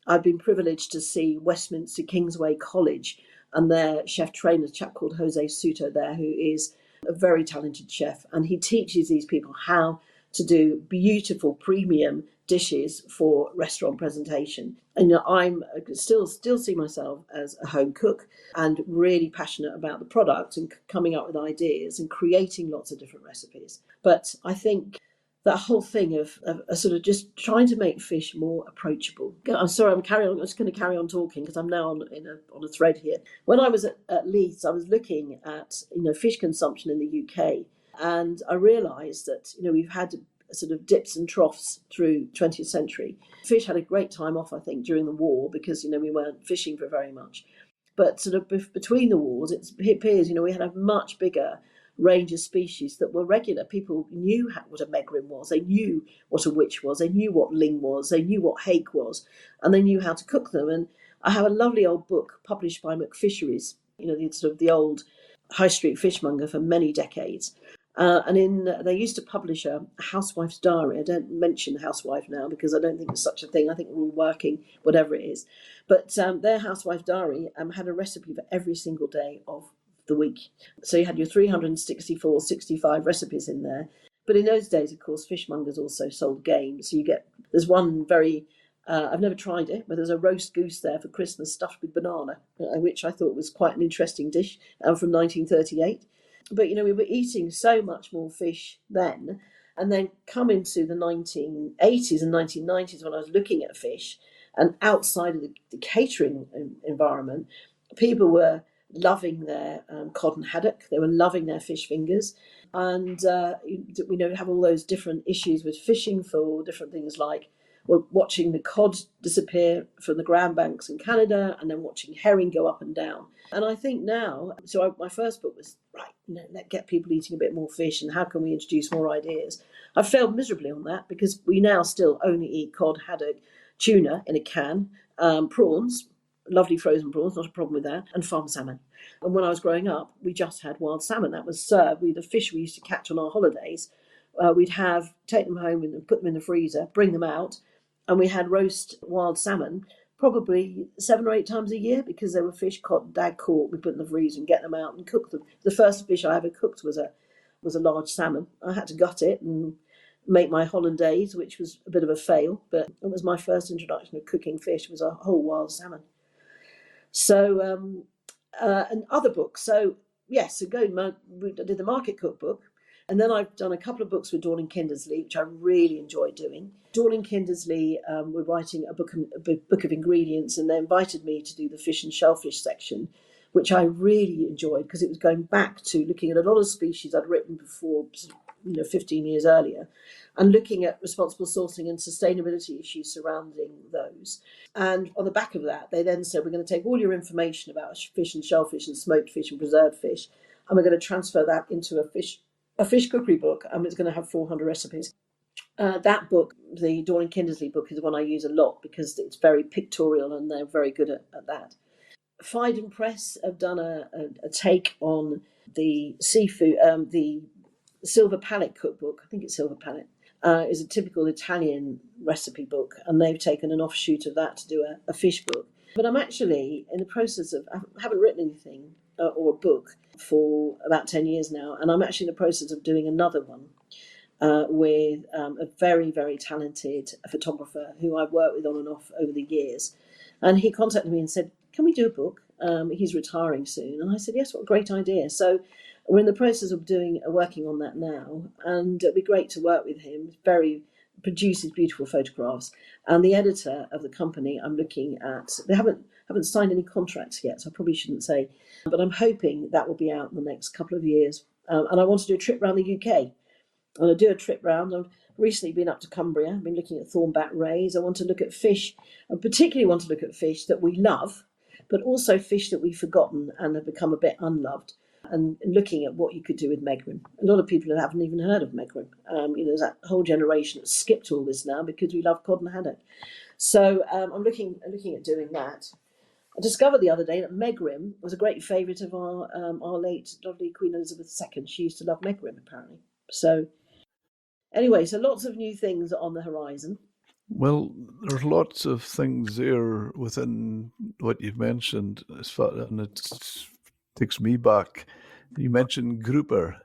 I've been privileged to see Westminster Kingsway College and their chef trainer, a chap called Jose Suto there, who is a very talented chef, and he teaches these people how to do beautiful premium dishes for restaurant presentation. And I'm still see myself as a home cook and really passionate about the product and coming up with ideas and creating lots of different recipes. But I think that whole thing of sort of just trying to make fish more approachable. I'm sorry, I'm just going to carry on talking because I'm now on a thread here. When I was at Leeds, I was looking at fish consumption in the UK, and I realised that we've had sort of dips and troughs through 20th century. Fish had a great time off, I think, during the war because we weren't fishing for very much. But sort of between the wars, it appears we had a much bigger range of species that were regular. People knew what a Megrim was, they knew what a witch was, they knew what ling was, they knew what hake was, and they knew how to cook them. And I have a lovely old book published by McFisheries, the old high street fishmonger for many decades. They used to publish a housewife's diary. I don't mention housewife now because I don't think there's such a thing. I think we're all working, whatever it is. But their housewife diary had a recipe for every single day of the week. So you had your 364, 65 recipes in there. But in those days, of course, fishmongers also sold game. So there's one very, I've never tried it, but there's a roast goose there for Christmas stuffed with banana, which I thought was quite an interesting dish from 1938. But, we were eating so much more fish then. And then come into the 1980s and 1990s when I was looking at fish, and outside of the catering environment, people were loving their cod and haddock. They were loving their fish fingers. And we have all those different issues with fishing for different things, like we're watching the cod disappear from the Grand Banks in Canada and then watching herring go up and down. And I think now, my first book was, let's get people eating a bit more fish and how can we introduce more ideas. I've failed miserably on that because we now still only eat cod, haddock, tuna in a can, prawns, lovely frozen prawns, not a problem with that, and farm salmon. And when I was growing up, we just had wild salmon. That was served. The fish we used to catch on our holidays, we'd take them home and put them in the freezer, bring them out, and we had roast wild salmon probably 7 or 8 times a year because they were fish Dad caught. We put them in the freezer and get them out and cook them. The first fish I ever cooked was a large salmon. I had to gut it and make my hollandaise, which was a bit of a fail, but it was my first introduction of cooking fish, was a whole wild salmon. So, and other books. So, yes, I did the Market Cookbook. And then I've done a couple of books with Dawn and Kindersley, which I really enjoyed doing. Dawn and Kindersley were writing a book of ingredients, and they invited me to do the fish and shellfish section, which I really enjoyed because it was going back to looking at a lot of species I'd written before, 15 years earlier, and looking at responsible sourcing and sustainability issues surrounding those. And on the back of that, they then said, we're going to take all your information about fish and shellfish and smoked fish and preserved fish, and we're going to transfer that into a fish cookery book, and it's going to have 400 recipes. That book, the Dawn and Kindersley book, is the one I use a lot because it's very pictorial and they're very good at that. Fiden Press have done a take on the seafood, the Silver Planet cookbook. I think it's Silver Planet. Is a typical Italian recipe book, and they've taken an offshoot of that to do a fish book. But I'm actually in the process of, I haven't written anything or a book for about 10 years now, and I'm actually in the process of doing another one with a very, very talented photographer who I've worked with on and off over the years. And he contacted me and said, can we do a book? He's retiring soon. And I said, yes, what a great idea. So we're in the process of working on that now. And it'd be great to work with him. Produces beautiful photographs. And the editor of the company I'm looking at, they haven't signed any contracts yet, so I probably shouldn't say. But I'm hoping that will be out in the next couple of years. And I want to do a trip around the UK. I want to do a trip round. I've recently been up to Cumbria. I've been looking at thornback rays. I want to look at fish. I particularly want to look at fish that we love, but also fish that we've forgotten and have become a bit unloved. And looking at what you could do with Megrim. A lot of people haven't even heard of Megrim. There's that whole generation that's skipped all this now because we love cod and haddock. So I'm looking at doing that. I discovered the other day that Megrim was a great favourite of our late lovely Queen Elizabeth II. She used to love Megrim, apparently. So anyway, so lots of new things on the horizon. Well, there's lots of things there within what you've mentioned, and it takes me back. You mentioned grouper.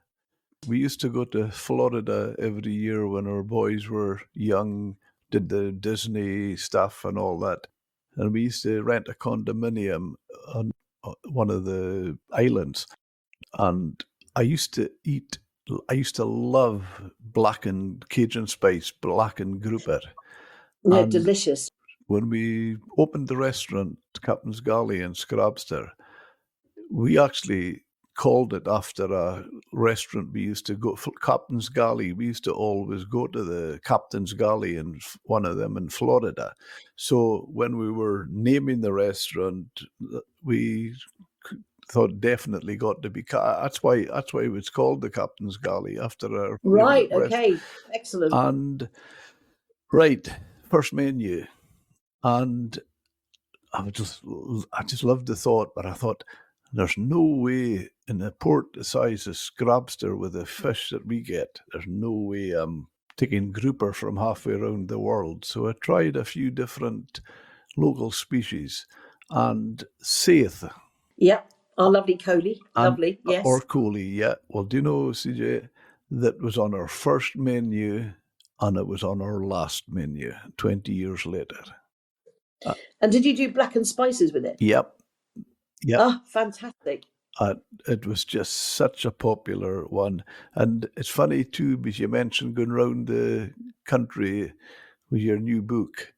We used to go to Florida every year when our boys were young, did the Disney stuff and all that. And we used to rent a condominium on one of the islands. And I used to love blackened Cajun spice, blackened grouper. Yeah, And delicious. when we opened the restaurant, Captain's Galley in Scrabster, we actually called it after a restaurant we used to go, Captain's Galley. We used to always go to the Captain's Galley in one of them in Florida. So when we were naming the restaurant, we thought definitely got to be. That's why it was called the Captain's Galley after our Right. favorite Okay. Excellent. And right, first menu, and I just loved the thought, but I thought there's no way in a port the size of Scrabster with the fish that we get, there's no way I'm taking grouper from halfway around the world. So I tried a few different local species and saith. Yep. Our lovely Coley. Lovely. Yes. Or Coley, yeah. Well, do you know, CJ, that was on our first menu and it was on our last menu 20 years later. And did you do blackened spices with it? Yep. Oh, fantastic. It was just such a popular one. And it's funny too, because you mentioned going around the country with your new book,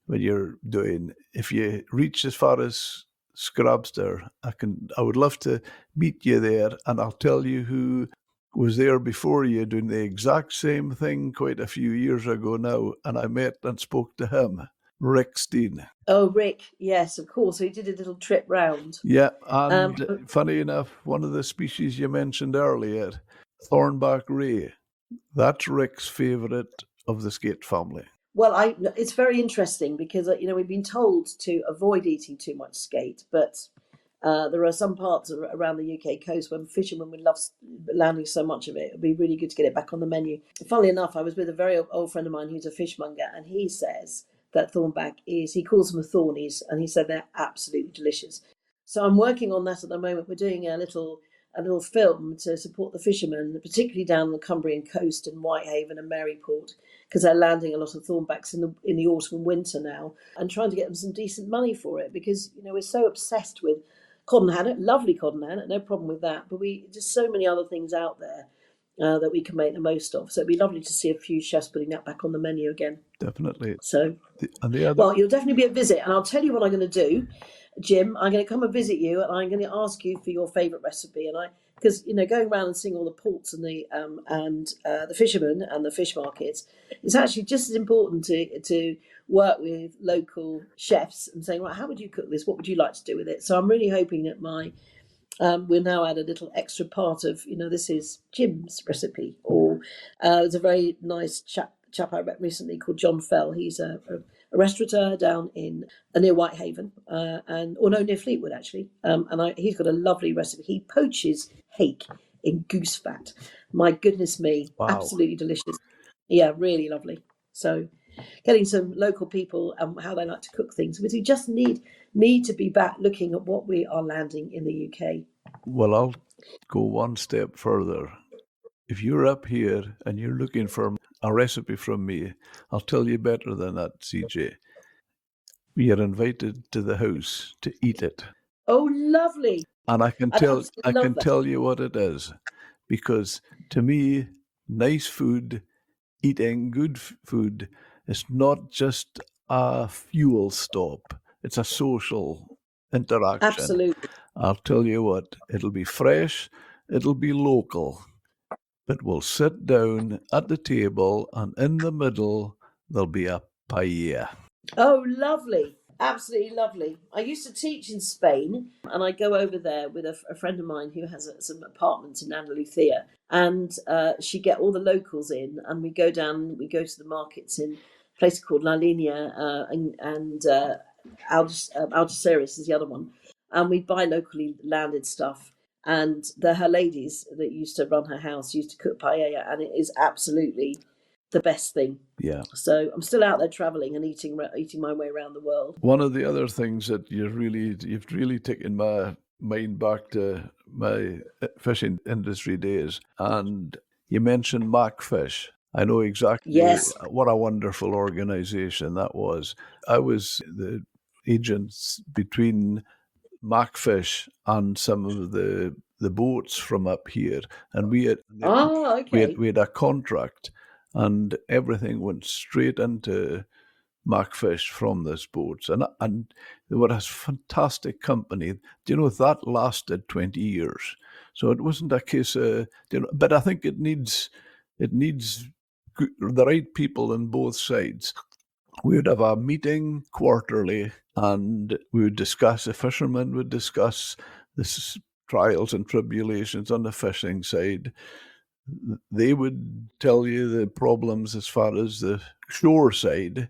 when you're doing, if you reach as far as Scrabster, I would love to meet you there, and I'll tell you who was there before you doing the exact same thing quite a few years ago now, and I met and spoke to him, Rick Steen. Oh, Rick, yes, of course. So he did a little trip round. Yeah, and funny enough, one of the species you mentioned earlier, thornback ray, that's Rick's favourite of the skate family. Well, it's very interesting because we've been told to avoid eating too much skate, but there are some parts around the UK coast where fishermen would love landing so much of it. It'd be really good to get it back on the menu. Funnily enough, I was with a very old friend of mine who's a fishmonger, and he says that thornback he calls them thornies, and he said they're absolutely delicious. So I'm working on that at the moment. We're doing a little film to support the fishermen, particularly down the Cumbrian coast in Whitehaven and Maryport, because they're landing a lot of thornbacks in the autumn and winter now, and trying to get them some decent money for it, because we're so obsessed with cod and haddock, lovely cod and haddock, no problem with that, but just so many other things out there that we can make the most of. So it'd be lovely to see a few chefs putting that back on the menu again. Definitely. So, well, you'll definitely be a visit, and I'll tell you what I'm going to do, Jim. I'm going to come and visit you, and I'm going to ask you for your favourite recipe. And because going around and seeing all the ports and the fishermen and the fish markets, it's actually just as important to work with local chefs and saying, right, how would you cook this? What would you like to do with it? So I'm really hoping that we'll now add a little extra part of, this is Jim's recipe, or there's a very nice chap I met recently called John Fell. He's a restaurateur down in near Whitehaven, near Fleetwood actually, and he's got a lovely recipe. He poaches cake in goose fat. My goodness me, Wow. absolutely delicious. Yeah, really lovely. So getting some local people and how they like to cook things. We just need to be back looking at what we are landing in the UK. Well, I'll go one step further. If you're up here and you're looking for a recipe from me, I'll tell you better than that, CJ. We are invited to the house to eat it. Oh, lovely. And I'd absolutely I love can that. tell you what it is. Because to me, nice food, eating good food is not just a fuel stop. It's a social interaction. Absolutely. I'll tell you what, it'll be fresh, it'll be local, but we'll sit down at the table and in the middle there'll be a paella. Oh, lovely. Absolutely lovely. I used to teach in Spain, and I go over there with a friend of mine who has some apartments in Andalusia, and she get all the locals in, and we go down. We go to the markets in a place called La Linea and Algeciras is the other one, and we buy locally landed stuff. And her ladies that used to run her house used to cook paella, and it is absolutely the best thing. Yeah. So I'm still out there traveling and eating my way around the world. One of the other things that you've really taken my mind back to my fishing industry days, and you mentioned Macfish. I know exactly Yes. what a wonderful organization that was. I was the agents between Macfish and some of the boats from up here, and Oh, okay. we had a contract, and everything went straight into Macfish from this boats, and they were a fantastic company. Do you know that lasted 20 years? So it wasn't a case of, but I think it needs the right people on both sides. We would have a meeting quarterly, and we would discuss. The fishermen would discuss the trials and tribulations on the fishing side. They would tell you the problems as far as the shore side,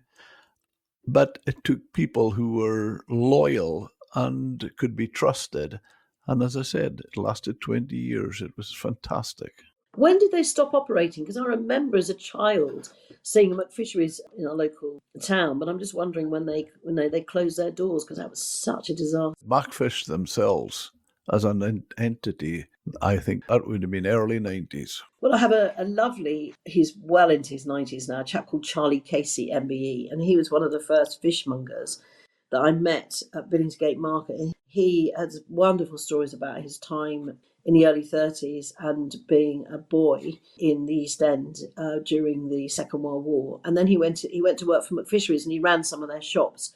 but it took people who were loyal and could be trusted. And as I said, it lasted 20 years. It was fantastic. When did they stop operating? Because I remember as a child seeing them at fisheries in our local town, but I'm just wondering when they closed their doors because that was such a disaster. Macfish themselves, as an entity, I think that would have been early 90s. Well, I have a lovely, he's well into his 90s now, a chap called Charlie Casey, MBE, and he was one of the first fishmongers that I met at Billingsgate Market. He has wonderful stories about his time in the early 30s and being a boy in the East End during the Second World War. And then he went to work for McFisheries and he ran some of their shops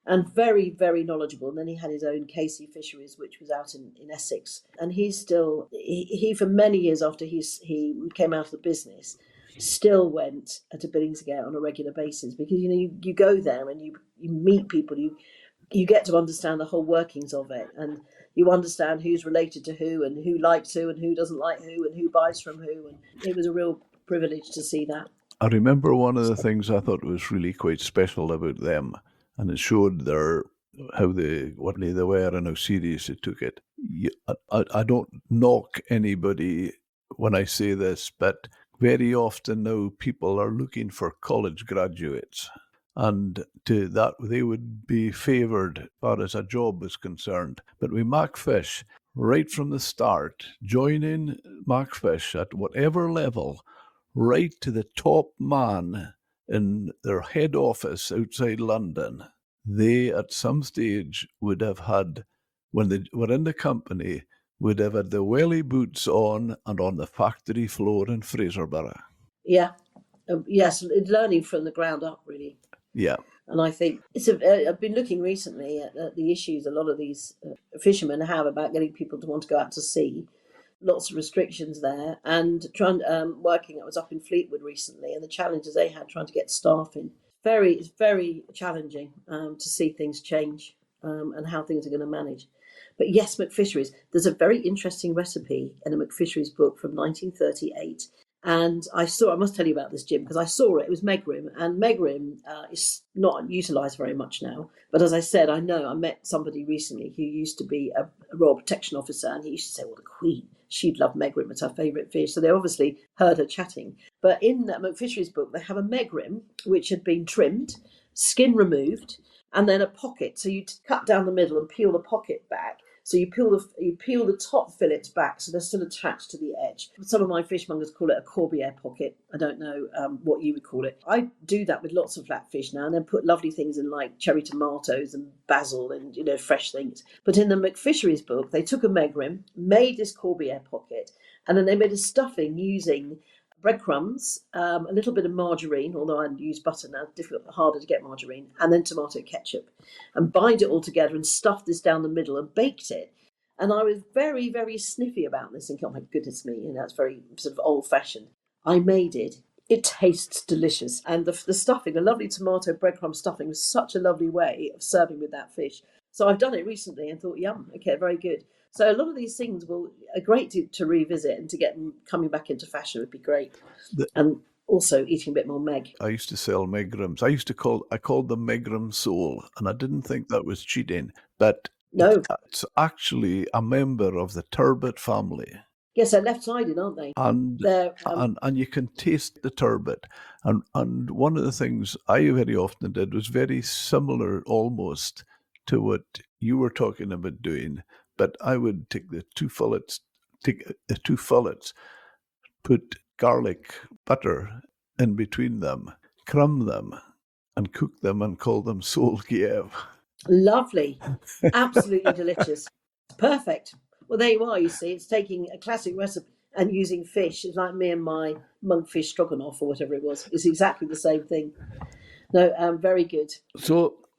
and very, very knowledgeable. And then he had his own Casey Fisheries, which was out in Essex. And he's still, he for many years after he came out of the business, still went to Billingsgate on a regular basis because, you go there and you meet people, you get to understand the whole workings of it, and you understand who's related to who and who likes who and who doesn't like who and who buys from who. And it was a real privilege to see that. I remember one of the things I thought was really quite special about them, and it showed what they were and how serious they took it. I don't knock anybody when I say this, but very often now people are looking for college graduates, and to that they would be favoured as far as a job is concerned. But with Macfish, right from the start, joining Macfish at whatever level, right to the top man in their head office outside London, they at some stage would have had, when they were in the company, would have had the welly boots on and on the factory floor in Fraserburgh. Yeah. Yes, learning from the ground up, really. Yeah. And I think I've been looking recently at the issues a lot of these fishermen have about getting people to want to go out to sea. Lots of restrictions there, and working. I was up in Fleetwood recently, and the challenges they had trying to get staff in. It's very challenging to see things change and how things are going to manage. But yes, McFisheries. There's a very interesting recipe in a McFisheries book from 1938. And I must tell you about this, Jim, because I saw it. It was Megrim, and Megrim is not utilised very much now. But as I said, I met somebody recently who used to be a Royal Protection Officer, and he used to say, well, the Queen, she'd love Megrim, it's her favourite fish. So they obviously heard her chatting. But in that McFisheries book, they have a Megrim which had been trimmed, skin removed, and then a pocket. So you cut down the middle and peel the pocket back. So you peel the top fillets back, so they're still attached to the edge. Some of my fishmongers call it a Corbière pocket. I don't know what you would call it. I do that with lots of flatfish now, and then put lovely things in like cherry tomatoes and basil and fresh things. But in the McFisheries book, they took a Megrim, made this Corbière pocket, and then they made a stuffing using breadcrumbs, a little bit of margarine, although I use butter now, harder to get margarine, and then tomato ketchup, and bind it all together and stuffed this down the middle and baked it. And I was very, very sniffy about this, thinking, oh my goodness me, that's very sort of old-fashioned. I made it. It tastes delicious. And the stuffing, the lovely tomato breadcrumb stuffing, was such a lovely way of serving with that fish. So I've done it recently and thought, yum, okay, very good. So a lot of these things are great to revisit, and to get them coming back into fashion would be great. And also eating a bit more Meg. I used to sell Megrims. I called them Megrim Soul, and I didn't think that was cheating, but No. it's actually a member of the turbot family. Yes, they're left-sided, aren't they? And you can taste the turbot. And one of the things I very often did was very similar almost to what you were talking about doing, but I would take the two fillets, put garlic butter in between them, crumb them, and cook them and call them Sol Kiev. Lovely. Absolutely delicious. Perfect. Well, there you are, you see. It's taking a classic recipe and using fish. It's like me and my monkfish stroganoff or whatever it was. It's exactly the same thing. No, very good.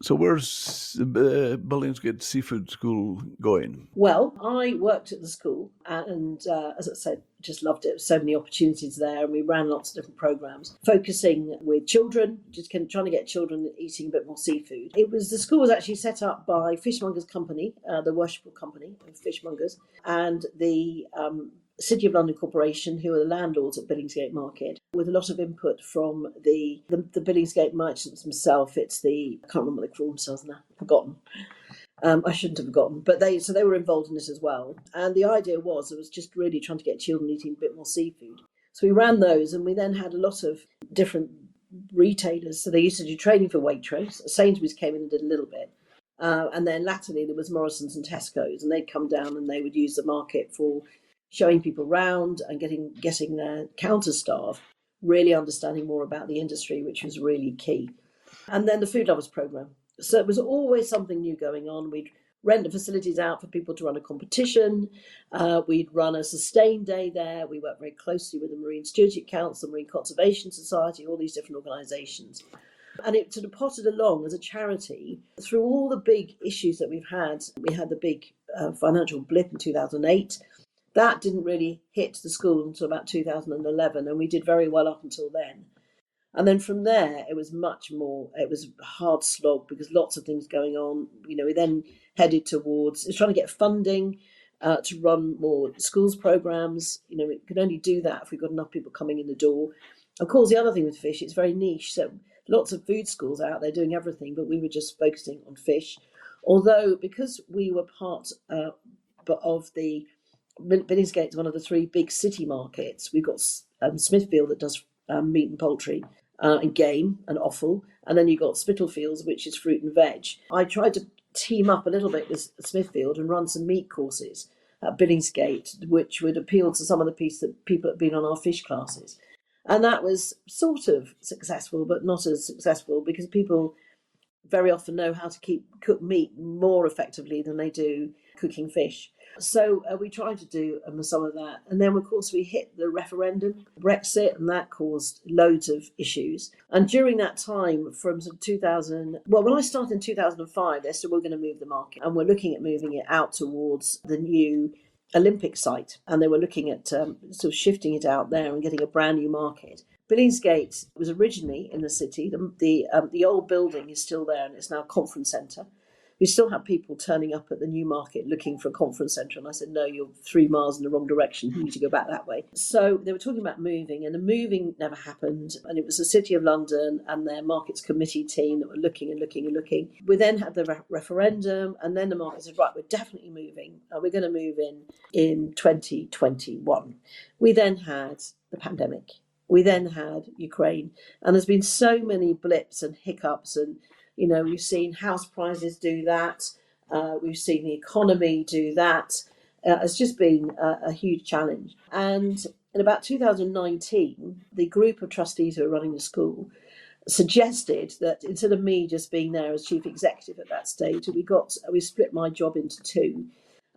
So where's Billingsgate Seafood School going? Well, I worked at the school and, as I said, just loved it. So many opportunities there, and we ran lots of different programs, focusing with children, just trying to get children eating a bit more seafood. The school was actually set up by Fishmongers Company, the Worshipful Company of Fishmongers, and the City of London Corporation, who are the landlords at Billingsgate Market, with a lot of input from the Billingsgate merchants themselves. I can't remember what they call themselves now, forgotten. I shouldn't have forgotten, but they were involved in this as well. And the idea it was just really trying to get children eating a bit more seafood. So we ran those, and we then had a lot of different retailers. So they used to do training for Waitrose. Sainsbury's came in and did a little bit. And then latterly there was Morrison's and Tesco's, and they'd come down and they would use the market for showing people round and getting their counter staff really understanding more about the industry, which was really key. And then the Food Lovers Programme. So it was always something new going on. We'd rent the facilities out for people to run a competition. We'd run a sustain day there. We worked very closely with the Marine Stewardship Council, Marine Conservation Society, all these different organisations. And it sort of potted along as a charity through all the big issues that we've had. We had the big financial blip in 2008. That didn't really hit the school until about 2011, and we did very well up until then. And then from there, it was a hard slog because lots of things going on. We then headed towards trying to get funding to run more schools programs. We could only do that if we got enough people coming in the door. Of course, the other thing with fish, it's very niche. So lots of food schools out there doing everything, but we were just focusing on fish. Although, because we were part of the Billingsgate is one of the three big city markets. We've got Smithfield that does meat and poultry and game and offal, and then you've got Spitalfields, which is fruit and veg. I tried to team up a little bit with Smithfield and run some meat courses at Billingsgate, which would appeal to some of the people that have been on our fish classes. And that was sort of successful, but not as successful because people very often know how to cook meat more effectively than they do cooking fish. So we tried to do some of that. And then, of course, we hit the referendum, Brexit, and that caused loads of issues. And during that time, from when I started in 2005, they said, we're going to move the market. And we're looking at moving it out towards the new Olympic site. And they were looking at sort of shifting it out there and getting a brand new market. Billingsgate was originally in the city. The old building is still there, and it's now a conference centre. We still had people turning up at the Newmarket looking for a conference centre, and I said, no, you're 3 miles in the wrong direction, you need to go back that way. So they were talking about moving, and the moving never happened, and it was the City of London and their markets committee team that were looking and looking and looking. We then had the referendum, and then the market said, right, we're definitely moving, and we're going to move in 2021. We then had the pandemic. We then had Ukraine, and there's been so many blips and hiccups, and we've seen house prices do that. We've seen the economy do that. It's just been a huge challenge. And in about 2019, the group of trustees who are running the school suggested that instead of me just being there as chief executive at that stage, we split my job into two,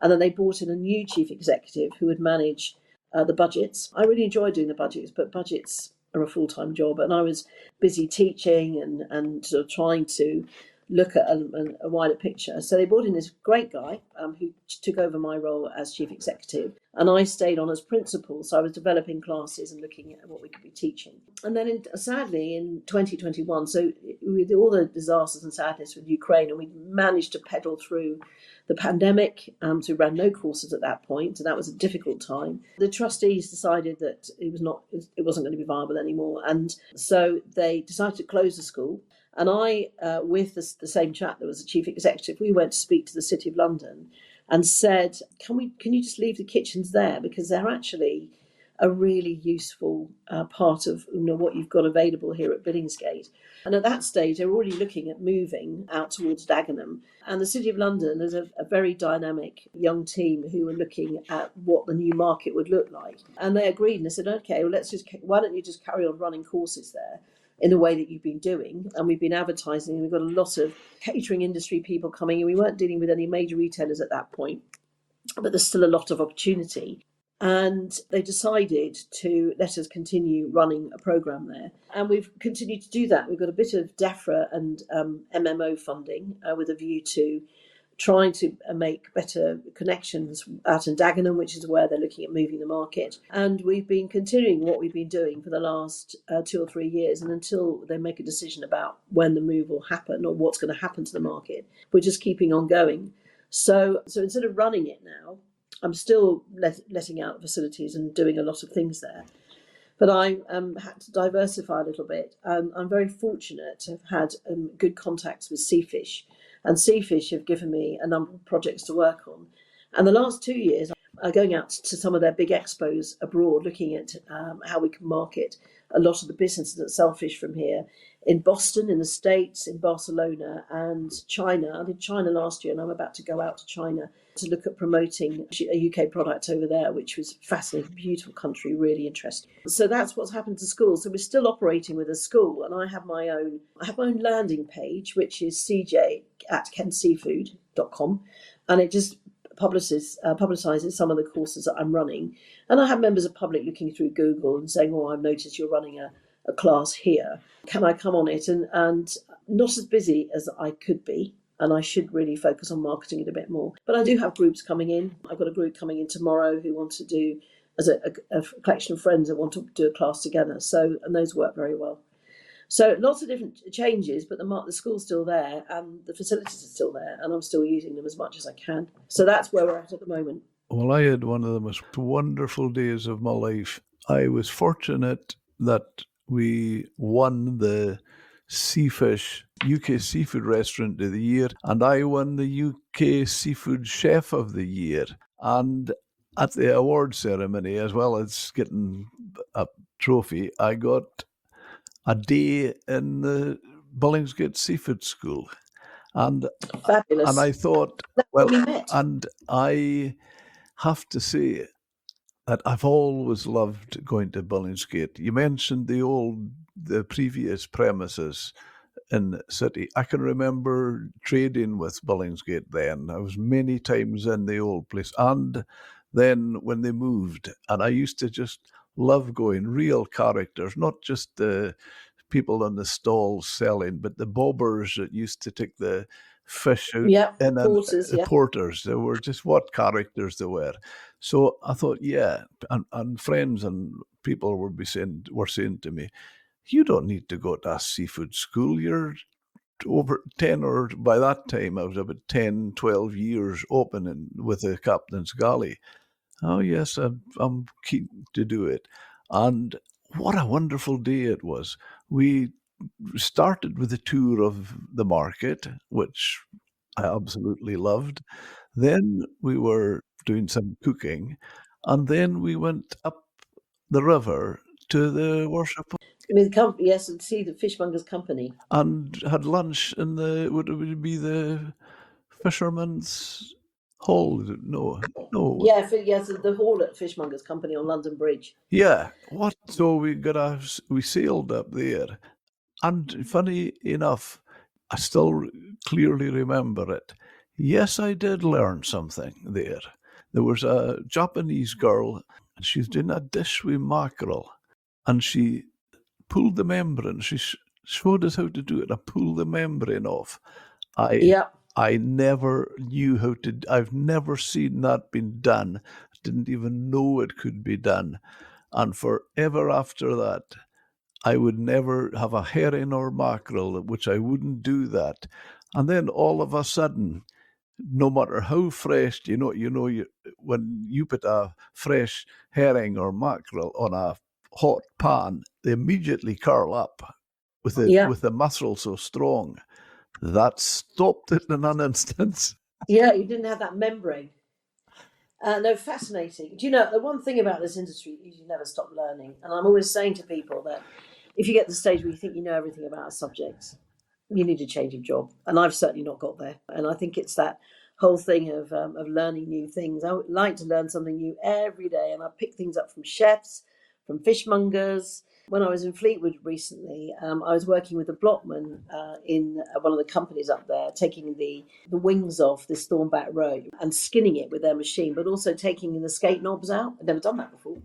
and then they brought in a new chief executive who would manage the budgets. I really enjoy doing the budgets, but budgets are a full-time job, and I was busy teaching and sort of trying to look at a wider picture. So they brought in this great guy who took over my role as chief executive, and I stayed on as principal. So I was developing classes and looking at what we could be teaching. And then sadly in 2021, so with all the disasters and sadness with Ukraine, and we managed to pedal through the pandemic, so we ran no courses at that point, and that was a difficult time. The trustees decided that it wasn't going to be viable anymore, and so they decided to close the school. And I, with the same chap that was the chief executive, we went to speak to the City of London and said, can you just leave the kitchens there, because they're actually a really useful part of what you've got available here at Billingsgate. And at that stage, they were already looking at moving out towards Dagenham. And the City of London, there's a very dynamic young team who were looking at what the new market would look like. And they agreed, and they said, okay, well, why don't you just carry on running courses there in the way that you've been doing? And we've been advertising, and we've got a lot of catering industry people coming in. We weren't dealing with any major retailers at that point, but there's still a lot of opportunity. And they decided to let us continue running a programme there. And we've continued to do that. We've got a bit of DEFRA and MMO funding with a view to trying to make better connections out in Dagenham, which is where they're looking at moving the market. And we've been continuing what we've been doing for the last 2 or 3 years. And until they make a decision about when the move will happen or what's going to happen to the market, we're just keeping on going. So instead of running it now, I'm still letting out facilities and doing a lot of things there. But I had to diversify a little bit. I'm very fortunate to have had good contacts with Seafish. And Seafish have given me a number of projects to work on. And the last 2 years, I'm going out to some of their big expos abroad, looking at how we can market a lot of the businesses that sell fish from here in Boston, in the States, in Barcelona and China. I did China last year, and I'm about to go out to China to look at promoting a UK product over there, which was fascinating, beautiful country, really interesting. So that's what's happened to schools. So we're still operating with a school, and I have my own landing page, which is cj@kentseafood.com, and it just publicises some of the courses that I'm running. And I have members of public looking through Google and saying, oh, I've noticed you're running a class here. Can I come on it? And not as busy as I could be. And I should really focus on marketing it a bit more. But I do have groups coming in. I've got a group coming in tomorrow who want to do, as a collection of friends that want to do a class together. And those work very well. So lots of different changes, but the school's still there and the facilities are still there, and I'm still using them as much as I can. So that's where we're at the moment. Well, I had one of the most wonderful days of my life. I was fortunate that we won the Seafish UK Seafood Restaurant of the Year, and I won the UK Seafood Chef of the Year. And at the award ceremony, as well as getting a trophy, I got a day in the Billingsgate Seafood School. And Fabulous. And I thought, that's well, we met. And I have to say that I've always loved going to Billingsgate. You mentioned the previous premises in the city. I can remember trading with Billingsgate then. I was many times in the old place. And then when they moved, and I used to just love going, real characters, not just the people in the stalls selling, but the bobbers that used to take the fish out porters, porters. They were just what characters they were. So I thought, and friends and people were saying to me, you don't need to go to a seafood school. You're over 10, or by that time I was about 10, 12 years opening with the captain's galley. Oh, yes, I'm keen to do it. And what a wonderful day it was. We started with a tour of the market, which I absolutely loved. Then we were doing some cooking, and then we went up the river to the worship I mean, the company, yes, and see the fishmonger's company. and had lunch in the, would it be the Fisherman's Hall? Is it? No, no. Yeah, yes, the hall at Fishmonger's Company on London Bridge. Yeah, what? So we sailed up there, and funny enough, I still clearly remember it. Yes, I did learn something there. There was a Japanese girl, and she was doing a dish with mackerel, and she pulled the membrane. She showed us how to do it. I pulled the membrane off. I Yeah, I never knew how to. I've never seen that been done. Didn't even know it could be done. And forever after that, I would never have a herring or mackerel, which I wouldn't do that. And then all of a sudden, no matter how fresh, when you put a fresh herring or mackerel on a hot pan, they immediately curl up yeah, with the muscle so strong. That stopped it in an instant. yeah. You didn't have that membrane. No, fascinating. Do you know the one thing about this industry is you never stop learning, and I'm always saying to people that if you get to the stage where you think you know everything about a subject, you need to change of job. And I've certainly not got there. And I think it's that whole thing of learning new things. I would like to learn something new every day, and I pick things up from chefs, from fishmongers. When I was in Fleetwood recently, I was working with a blockman in one of the companies up there, taking the wings off this thornback roe and skinning it with their machine, but also taking the skate knobs out. I'd never done that before.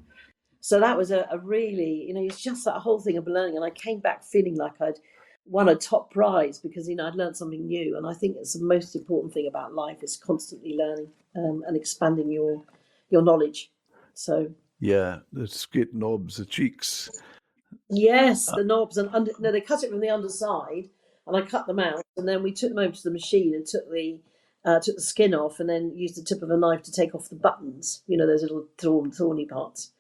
So that was a really, it's just that whole thing of learning. And I came back feeling like I'd won a top prize because, I'd learned something new. And I think it's the most important thing about life is constantly learning and expanding your knowledge. So Yeah, the skate knobs, the cheeks. yes, Uh, the knobs and no, they cut it from the underside, and I cut them out, and then we took them over to the machine and took the skin off, and then used the tip of a knife to take off the buttons. Those little thorny parts.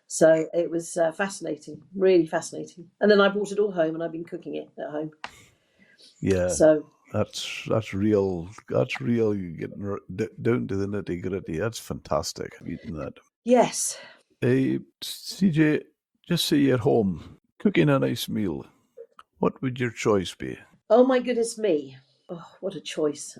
So it was fascinating, really fascinating. And then I brought it all home, and I've been cooking it at home. yeah, So that's real. That's real. You down to the nitty gritty. That's fantastic. Eating that. yes. CJ, just say you're home cooking a nice meal. What would your choice be? Oh my goodness me! Oh, what a choice.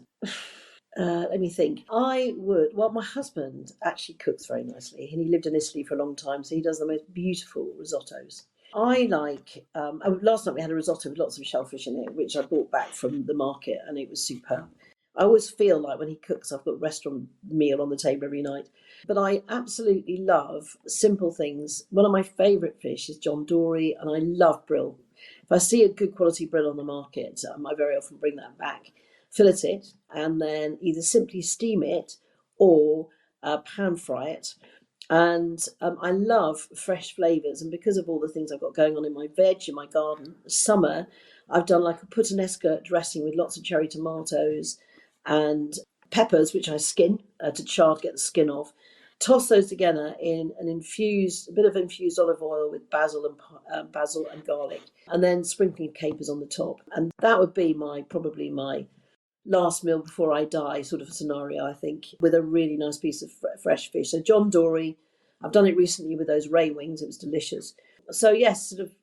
Let me think. I would. Well, my husband actually cooks very nicely, and he lived in Italy for a long time, so he does the most beautiful risottos. I like. Last night we had a risotto with lots of shellfish in it, which I bought back from the market, and it was superb. I always feel like when he cooks, I've got a restaurant meal on the table every night. But I absolutely love simple things. One of my favourite fish is John Dory, and I love brill. If I see a good quality brill on the market, I very often bring that back, fillet it, and then either simply steam it or pan fry it. And I love fresh flavours. And because of all the things I've got going on in my veg, in my garden, summer, I've done like a puttanesca dressing with lots of cherry tomatoes and peppers, which I skin to char to get the skin off. Toss those together in a bit of infused olive oil with basil and garlic, and then sprinkling capers on the top. And that would be probably my last meal before I die sort of scenario, I think, with a really nice piece of fresh fish. So John Dory, I've done it recently with those ray wings. It was delicious. So yes, sort of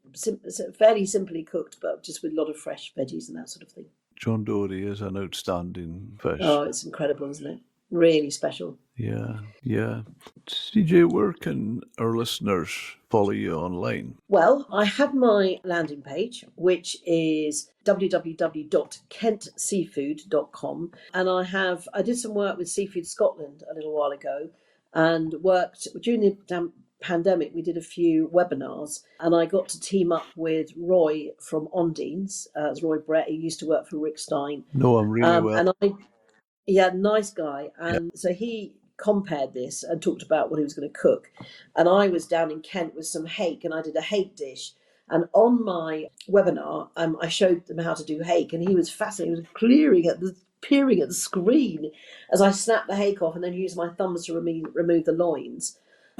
fairly simply cooked, but just with a lot of fresh veggies and that sort of thing. John Dory is an outstanding fish. Oh, it's incredible, isn't it? Really special. Yeah, yeah. CJ, where can our listeners follow you online? Well, I have my landing page, which is www.kentseafood.com. And I did some work with Seafood Scotland a little while ago and worked during the pandemic. We did a few webinars, and I got to team up with Roy from Ondines. It's Roy Brett, who used to work for Rick Stein. Know him really well. Yeah, nice guy. Yeah. And so he compared this and talked about what he was going to cook. And I was down in Kent with some hake, and I did a hake dish. And on my webinar, I showed them how to do hake, and he was fascinated. He was peering at the screen as I snapped the hake off and then used my thumbs to remove the loins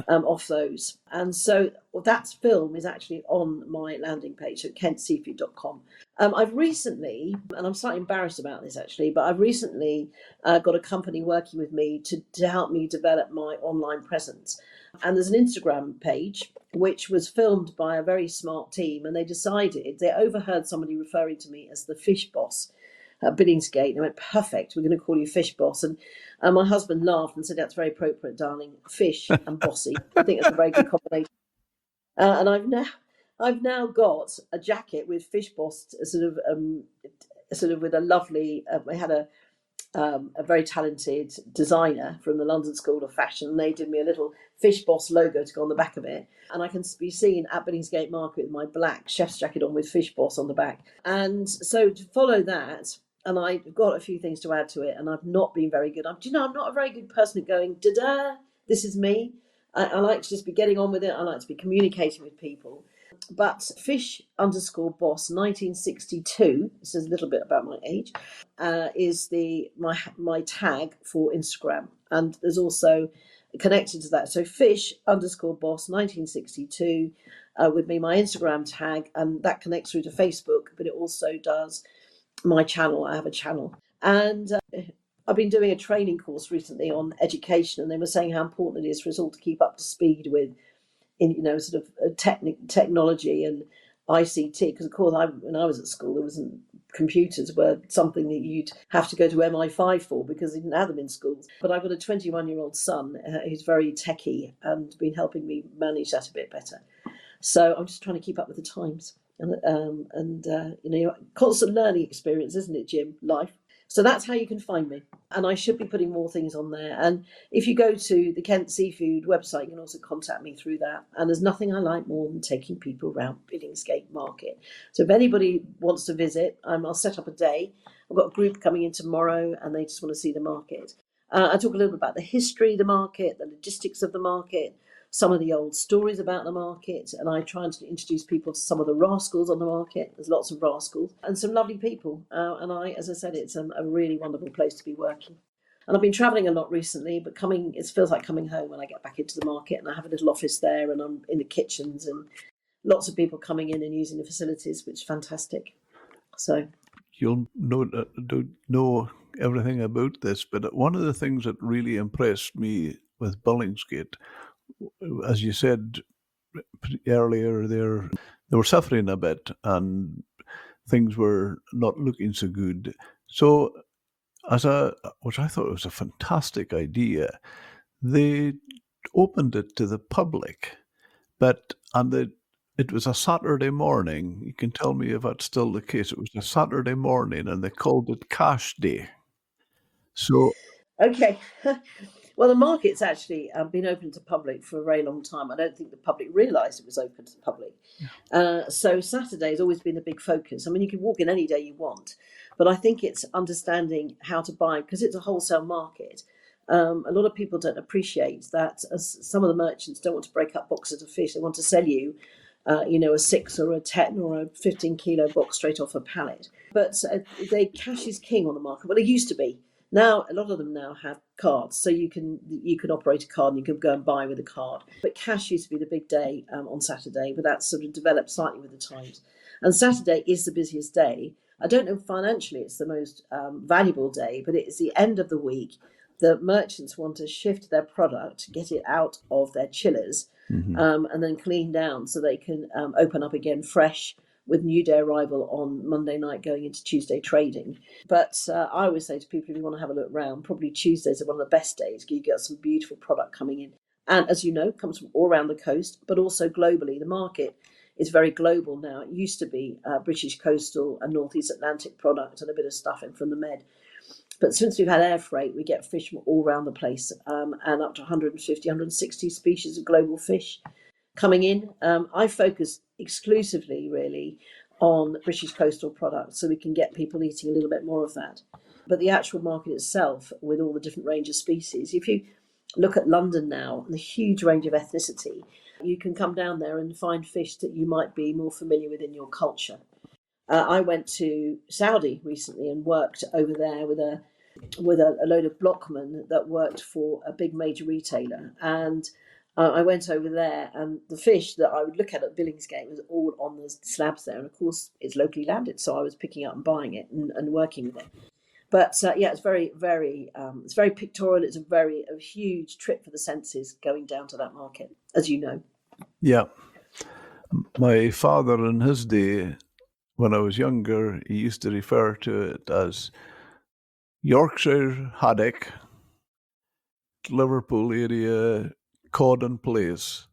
off those. And so that film is actually on my landing page at kentseafood.com. I've recently, and I'm slightly embarrassed about this actually, but I've recently got a company working with me to help me develop my online presence. And there's an Instagram page which was filmed by a very smart team, and they overheard somebody referring to me as the fish boss at Billingsgate. And they went, perfect, we're going to call you Fish Boss. And my husband laughed and said, that's very appropriate, darling. Fish and bossy. I think that's a very good combination. And I've now got a jacket with Fish Boss, sort of with a lovely. I had a very talented designer from the London School of Fashion, and they did me a little Fish Boss logo to go on the back of it. And I can be seen at Billingsgate Market with my black chef's jacket on with Fish Boss on the back. And so to follow that, and I've got a few things to add to it, and I've not been very good. I'm not a very good person at going, da-da, this is me. I like to just be getting on with it. I like to be communicating with people. But fish_boss 1962, this is a little bit about my age, is my tag for Instagram. And there's also connected to that. So fish_boss 1962 would be my Instagram tag, and that connects through to Facebook, but it also does my channel. I have a channel. And I've been doing a training course recently on education, and they were saying how important it is for us all to keep up to speed with, sort of technology and ICT. Because of course, when I was at school, there wasn't computers were something that you'd have to go to MI5 for because they didn't have them in schools. But I've got a 21-year-old son who's very techie and been helping me manage that a bit better. So I'm just trying to keep up with the times. And constant learning experience, isn't it, Jim? Life. So that's how you can find me. And I should be putting more things on there. And if you go to the Kent Seafood website, you can also contact me through that. And there's nothing I like more than taking people around Billingsgate Market. So if anybody wants to visit, I'll set up a day. I've got a group coming in tomorrow, and they just want to see the market. I talk a little bit about the history of the market, the logistics of the market, some of the old stories about the market, and I try to introduce people to some of the rascals on the market. There's lots of rascals and some lovely people. And as I said, it's a really wonderful place to be working. And I've been travelling a lot recently, but it feels like coming home when I get back into the market, and I have a little office there, and I'm in the kitchens, and lots of people coming in and using the facilities, which is fantastic. So you'll don't know everything about this, but one of the things that really impressed me with Billingsgate, as you said earlier, they were suffering a bit and things were not looking so good. So, which I thought was a fantastic idea, they opened it to the public, it was a Saturday morning. You can tell me if that's still the case. It was a Saturday morning, and they called it Cash Day. So, okay. Well, the market's actually been open to public for a very long time. I don't think the public realised it was open to the public. So Saturday has always been a big focus. I mean, you can walk in any day you want, but I think it's understanding how to buy, because it's a wholesale market. A lot of people don't appreciate that some of the merchants don't want to break up boxes of fish. They want to sell you, a 6 or a 10 or a 15 kilo box straight off a pallet. But cash is king on the market. Well, it used to be. Now, a lot of them now have cards, so you can operate a card and you can go and buy with a card. But cash used to be the big day on Saturday, but that's sort of developed slightly with the times. And Saturday is the busiest day. I don't know financially it's the most valuable day, but it's the end of the week. The merchants want to shift their product, get it out of their chillers, and then clean down so they can open up again fresh with new day arrival on Monday night going into Tuesday trading. But I always say to people, if you want to have a look around, probably Tuesdays are one of the best days. You get some beautiful product coming in. And as you know, comes from all around the coast, but also globally. The market is very global now. It used to be British coastal and Northeast Atlantic product and a bit of stuff in from the Med. But since we've had air freight, we get fish from all around the place, and up to 150, 160 species of global fish coming in. I focus exclusively, really, on British coastal products, so we can get people eating a little bit more of that. But the actual market itself, with all the different range of species, if you look at London now, and the huge range of ethnicity, you can come down there and find fish that you might be more familiar with in your culture. I went to Saudi recently and worked over there with a load of blockmen that worked for a big major retailer. And I went over there, and the fish that I would look at Billingsgate was all on the slabs there. And of course, it's locally landed, so I was picking up and buying it and working with it. But yeah, it's it's very pictorial. It's a huge trip for the senses going down to that market, as you know. Yeah. My father in his day, when I was younger, he used to refer to it as Yorkshire haddock, Liverpool area cod and plaice,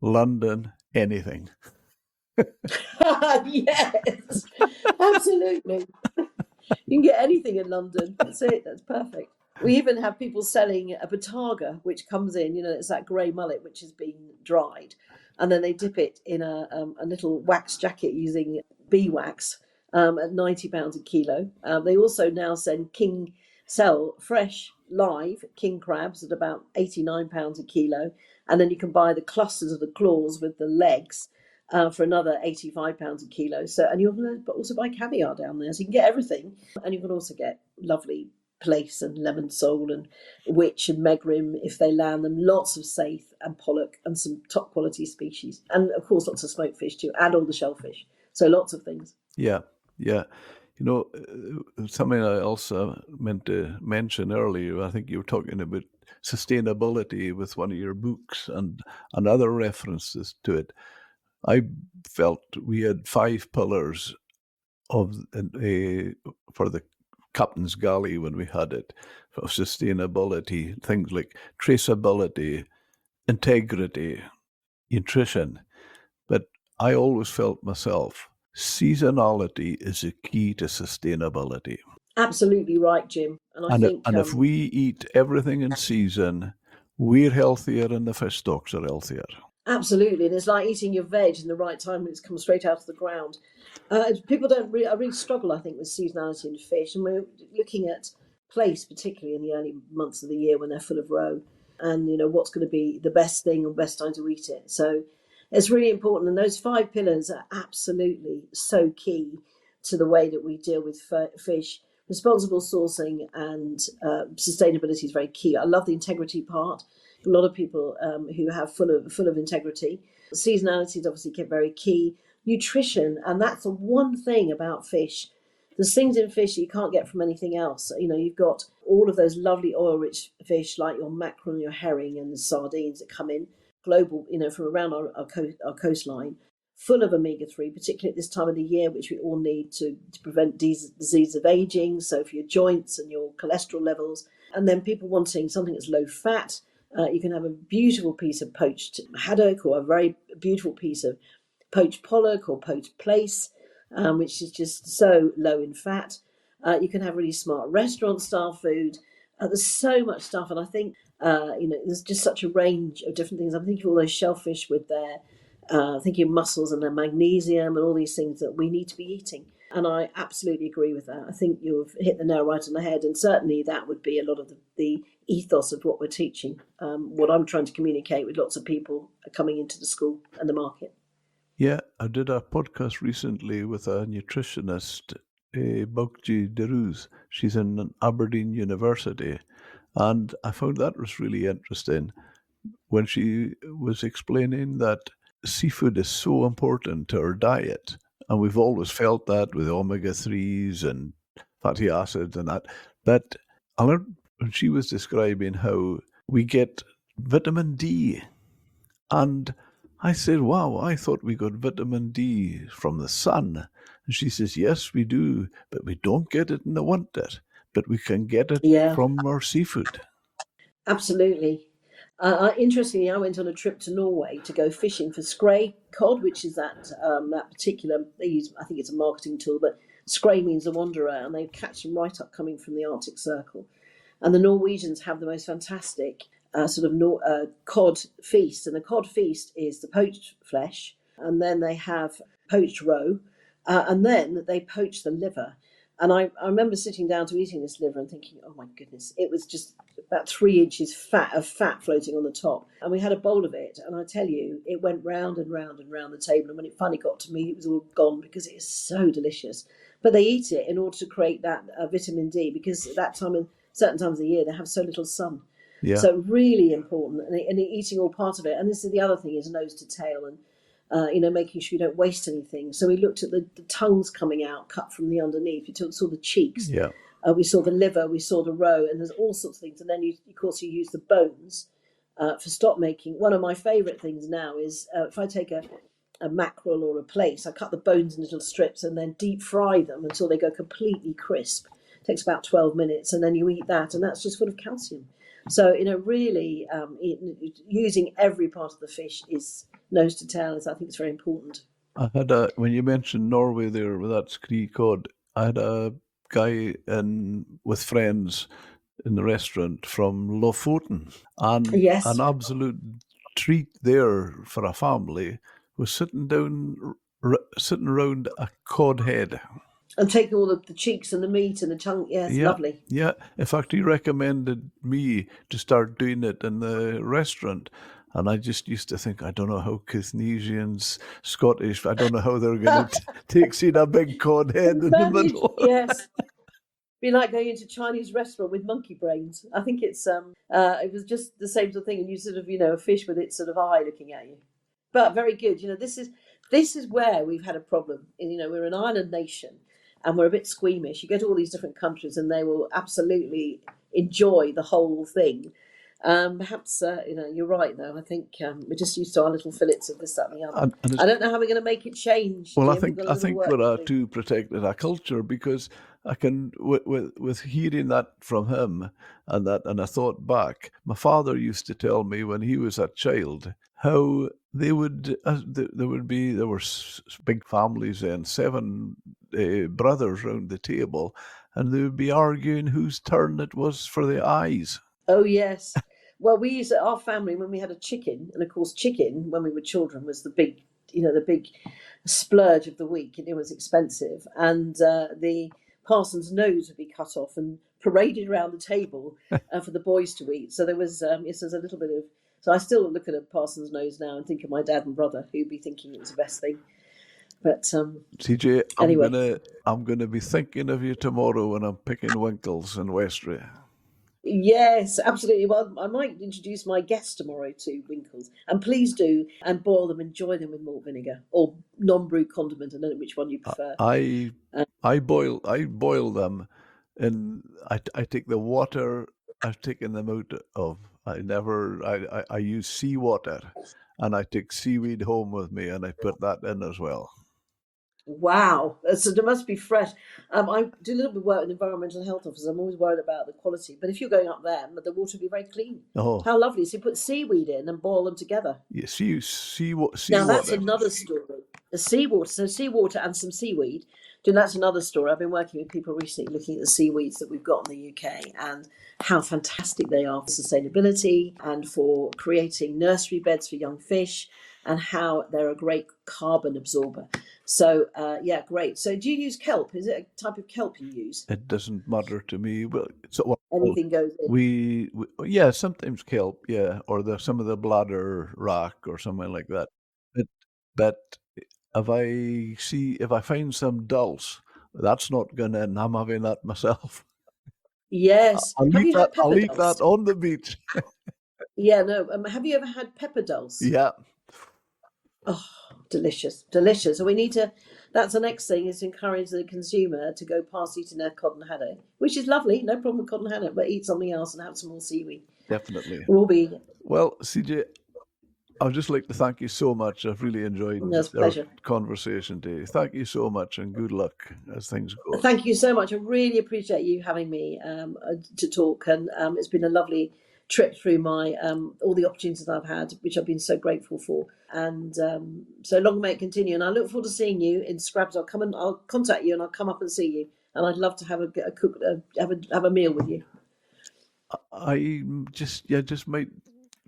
London anything. Yes, absolutely. You can get anything in London. That's it. That's perfect. We even have people selling a bataga, which comes in. It's that grey mullet which has been dried, and then they dip it in a little wax jacket using beeswax at £90 a kilo. They also now sell fresh live king crabs at about £89 a kilo, and then you can buy the clusters of the claws with the legs for another £85 a kilo. So, and you'll also buy caviar down there, so you can get everything, and you can also get lovely plaice and lemon sole and witch and megrim if they land them. Lots of saithe and pollock and some top quality species, and of course lots of smoked fish too, and all the shellfish. So lots of things. Yeah. Something I also meant to mention earlier, I think you were talking about sustainability with one of your books and other references to it. I felt we had 5 pillars for the captain's galley when we had it, of sustainability, things like traceability, integrity, nutrition. But I always felt myself, seasonality is a key to sustainability. Absolutely right, Jim. And I think And if we eat everything in season, we're healthier and the fish stocks are healthier. absolutely, and it's like eating your veg in the right time when it's come straight out of the ground. People don't really, I really struggle, I think, with seasonality in fish, and we're looking at place, particularly in the early months of the year when they're full of roe, and what's going to be the best thing or best time to eat it. So it's really important, and those 5 pillars are absolutely so key to the way that we deal with fish. Responsible sourcing and sustainability is very key. I love the integrity part. A lot of people who have full of integrity. Seasonality is obviously very key. Nutrition, and that's the one thing about fish. There's things in fish you can't get from anything else. You've got all of those lovely oil-rich fish like your mackerel and your herring and the sardines that come in global, from around our coastline, full of omega-3, particularly at this time of the year, which we all need to prevent disease of aging, so for your joints and your cholesterol levels. And then people wanting something that's low fat, you can have a beautiful piece of poached haddock or a very beautiful piece of poached pollock or poached plaice, which is just so low in fat. You can have really smart restaurant style food. There's so much stuff, and I think there's just such a range of different things. I'm thinking of all those shellfish with their thinking of mussels and their magnesium and all these things that we need to be eating. And I absolutely agree with that. I think you've hit the nail right on the head, and certainly that would be a lot of the ethos of what we're teaching, what I'm trying to communicate with lots of people coming into the school and the market. Yeah, I did a podcast recently with a nutritionist, Bugji Deruz. She's in Aberdeen University, and I found that was really interesting when she was explaining that seafood is so important to our diet. And we've always felt that with omega-3s and fatty acids and that. But I learned when she was describing how we get vitamin D. And I said, wow, I thought we got vitamin D from the sun. And she says, yes, we do, but we don't get it in the winter. But we can get it from our seafood. Absolutely. Interestingly, I went on a trip to Norway to go fishing for scray cod, which is that particular. They use, I think it's a marketing tool, but scray means a wanderer, and they catch them right up coming from the Arctic Circle. And the Norwegians have the most fantastic cod feast, and the cod feast is the poached flesh, and then they have poached roe, and then they poach the liver. And I remember sitting down to eating this liver and thinking, oh my goodness, it was just about 3 inches of fat floating on the top. And we had a bowl of it. And I tell you, it went round and round and round the table. And when it finally got to me, it was all gone because it is so delicious. But they eat it in order to create that vitamin D, because at that time, in certain times of the year, they have so little sun. Yeah. So really important, and eating all part of it. And this is the other thing, is nose to tail, and making sure you don't waste anything. So we looked at the tongues coming out, cut from the underneath. We saw the cheeks. Yeah. We saw the liver. We saw the roe, and there's all sorts of things. And then, of course, you use the bones for stock making. One of my favourite things now is if I take a mackerel or a plaice, I cut the bones in little strips and then deep fry them until they go completely crisp. It takes about 12 minutes, and then you eat that, and that's just full of calcium. So, really using every part of the fish is nose to tail. I think it's very important. I had when you mentioned Norway there with that scree cod, I had a guy with friends in the restaurant from Lofoten, and Yes, an absolute treat there for a family was sitting around a cod head. and taking all the cheeks and the meat and the tongue. Yes, Yeah, lovely. yeah. In fact, he recommended me to start doing it in the restaurant. And I just used to think, I don't know how Kithnesians, Scottish, I don't know how they're going to take seeing a big cod head in the middle. Yes. Be like going into a Chinese restaurant with monkey brains. I think it was just the same sort of thing, and you sort of, a fish with its sort of eye looking at you. But very good. This is where we've had a problem. We're an island nation, and we're a bit squeamish. You go to all these different countries, and they will absolutely enjoy the whole thing. Perhaps you're right though. I think we're just used to our little fillets of this, that, and the other. And I don't know how we're going to make it change. well, Jim. We've got a I little think work we're to do. too protected our culture, because I can with hearing that from him and I thought back. My father used to tell me when he was a child how there were big families and 7 brothers round the table, and they would be arguing whose turn it was for the eyes. Oh yes. Well, we used our family when we had a chicken, and of course, chicken when we were children was the big splurge of the week, and it was expensive. And the parson's nose would be cut off and paraded around the table for the boys to eat. So there's a little bit of. So I still look at a parson's nose now and think of my dad and brother, who'd be thinking it was the best thing. But CJ, anyway. I'm gonna be thinking of you tomorrow when I'm picking winkles in Westray. Yes, absolutely. Well, I might introduce my guest tomorrow to winkles, and please do, and boil them. Enjoy them with malt vinegar or non-brew condiment. I don't know which one you prefer. I boil them, and I take the water I've taken them out of. I use seawater, and I take seaweed home with me, and I put that in as well. Wow, so they must be fresh. I do a little bit of work with environmental health officers. I'm always worried about the quality, but if you're going up there, the water will be very clean. Oh, How lovely! So you put seaweed in and boil them together. yeah, Now that's seawater. another story. The seawater, so seawater and some seaweed. That's another story. I've been working with people recently looking at the seaweeds that we've got in the UK and how fantastic they are for sustainability and for creating nursery beds for young fish, and how they're a great carbon absorber. So yeah, great. So do you use kelp? Is it a type of kelp you use? It doesn't matter to me. Well, Anything goes in. we yeah, sometimes kelp, yeah, or some of the bladder rock or something like that. But if I find some dulse, that's not going in. I'm having that myself. Yes. Have you had I'll pepper leave that dulse? on the beach. Yeah, no. Have you ever had pepper dulse? Yeah, Oh, delicious, delicious. So we need to. That's the next thing, is to encourage the consumer to go past eating their cod and haddock, which is lovely, no problem with cod and haddock, but eat something else and have some more seaweed. definitely. We'll all be. Well, CJ, I would just like to thank you so much. I've really enjoyed It's a our pleasure. conversation today. Thank you so much, and good luck as things go. Thank you so much. I really appreciate you having me to talk, and it's been a lovely trip through my all the opportunities I've had, which I've been so grateful for. And so long may it continue. And I look forward to seeing you in Scrabs. I'll contact you, and I'll come up and see you. And I'd love to have have a meal with you. I just might.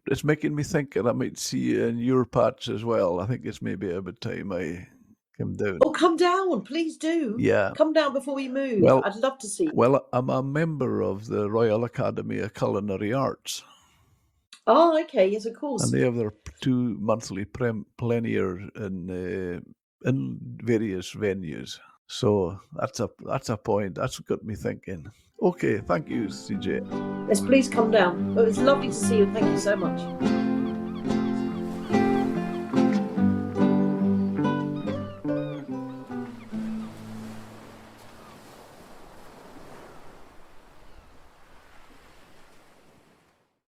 It's making me think that I might see you in your patch as well. I think it's maybe about time I come down. Oh, come down, please do. Yeah. Come down before we move. Well, I'd love to see you. Well, I'm a member of the Royal Academy of Culinary Arts, Oh, okay, yes, of course. and they have their 2 monthly plenary in various venues. So that's a point. That's got me thinking. Okay, thank you, CJ. Yes, please come down. Oh, it's lovely to see you. Thank you so much.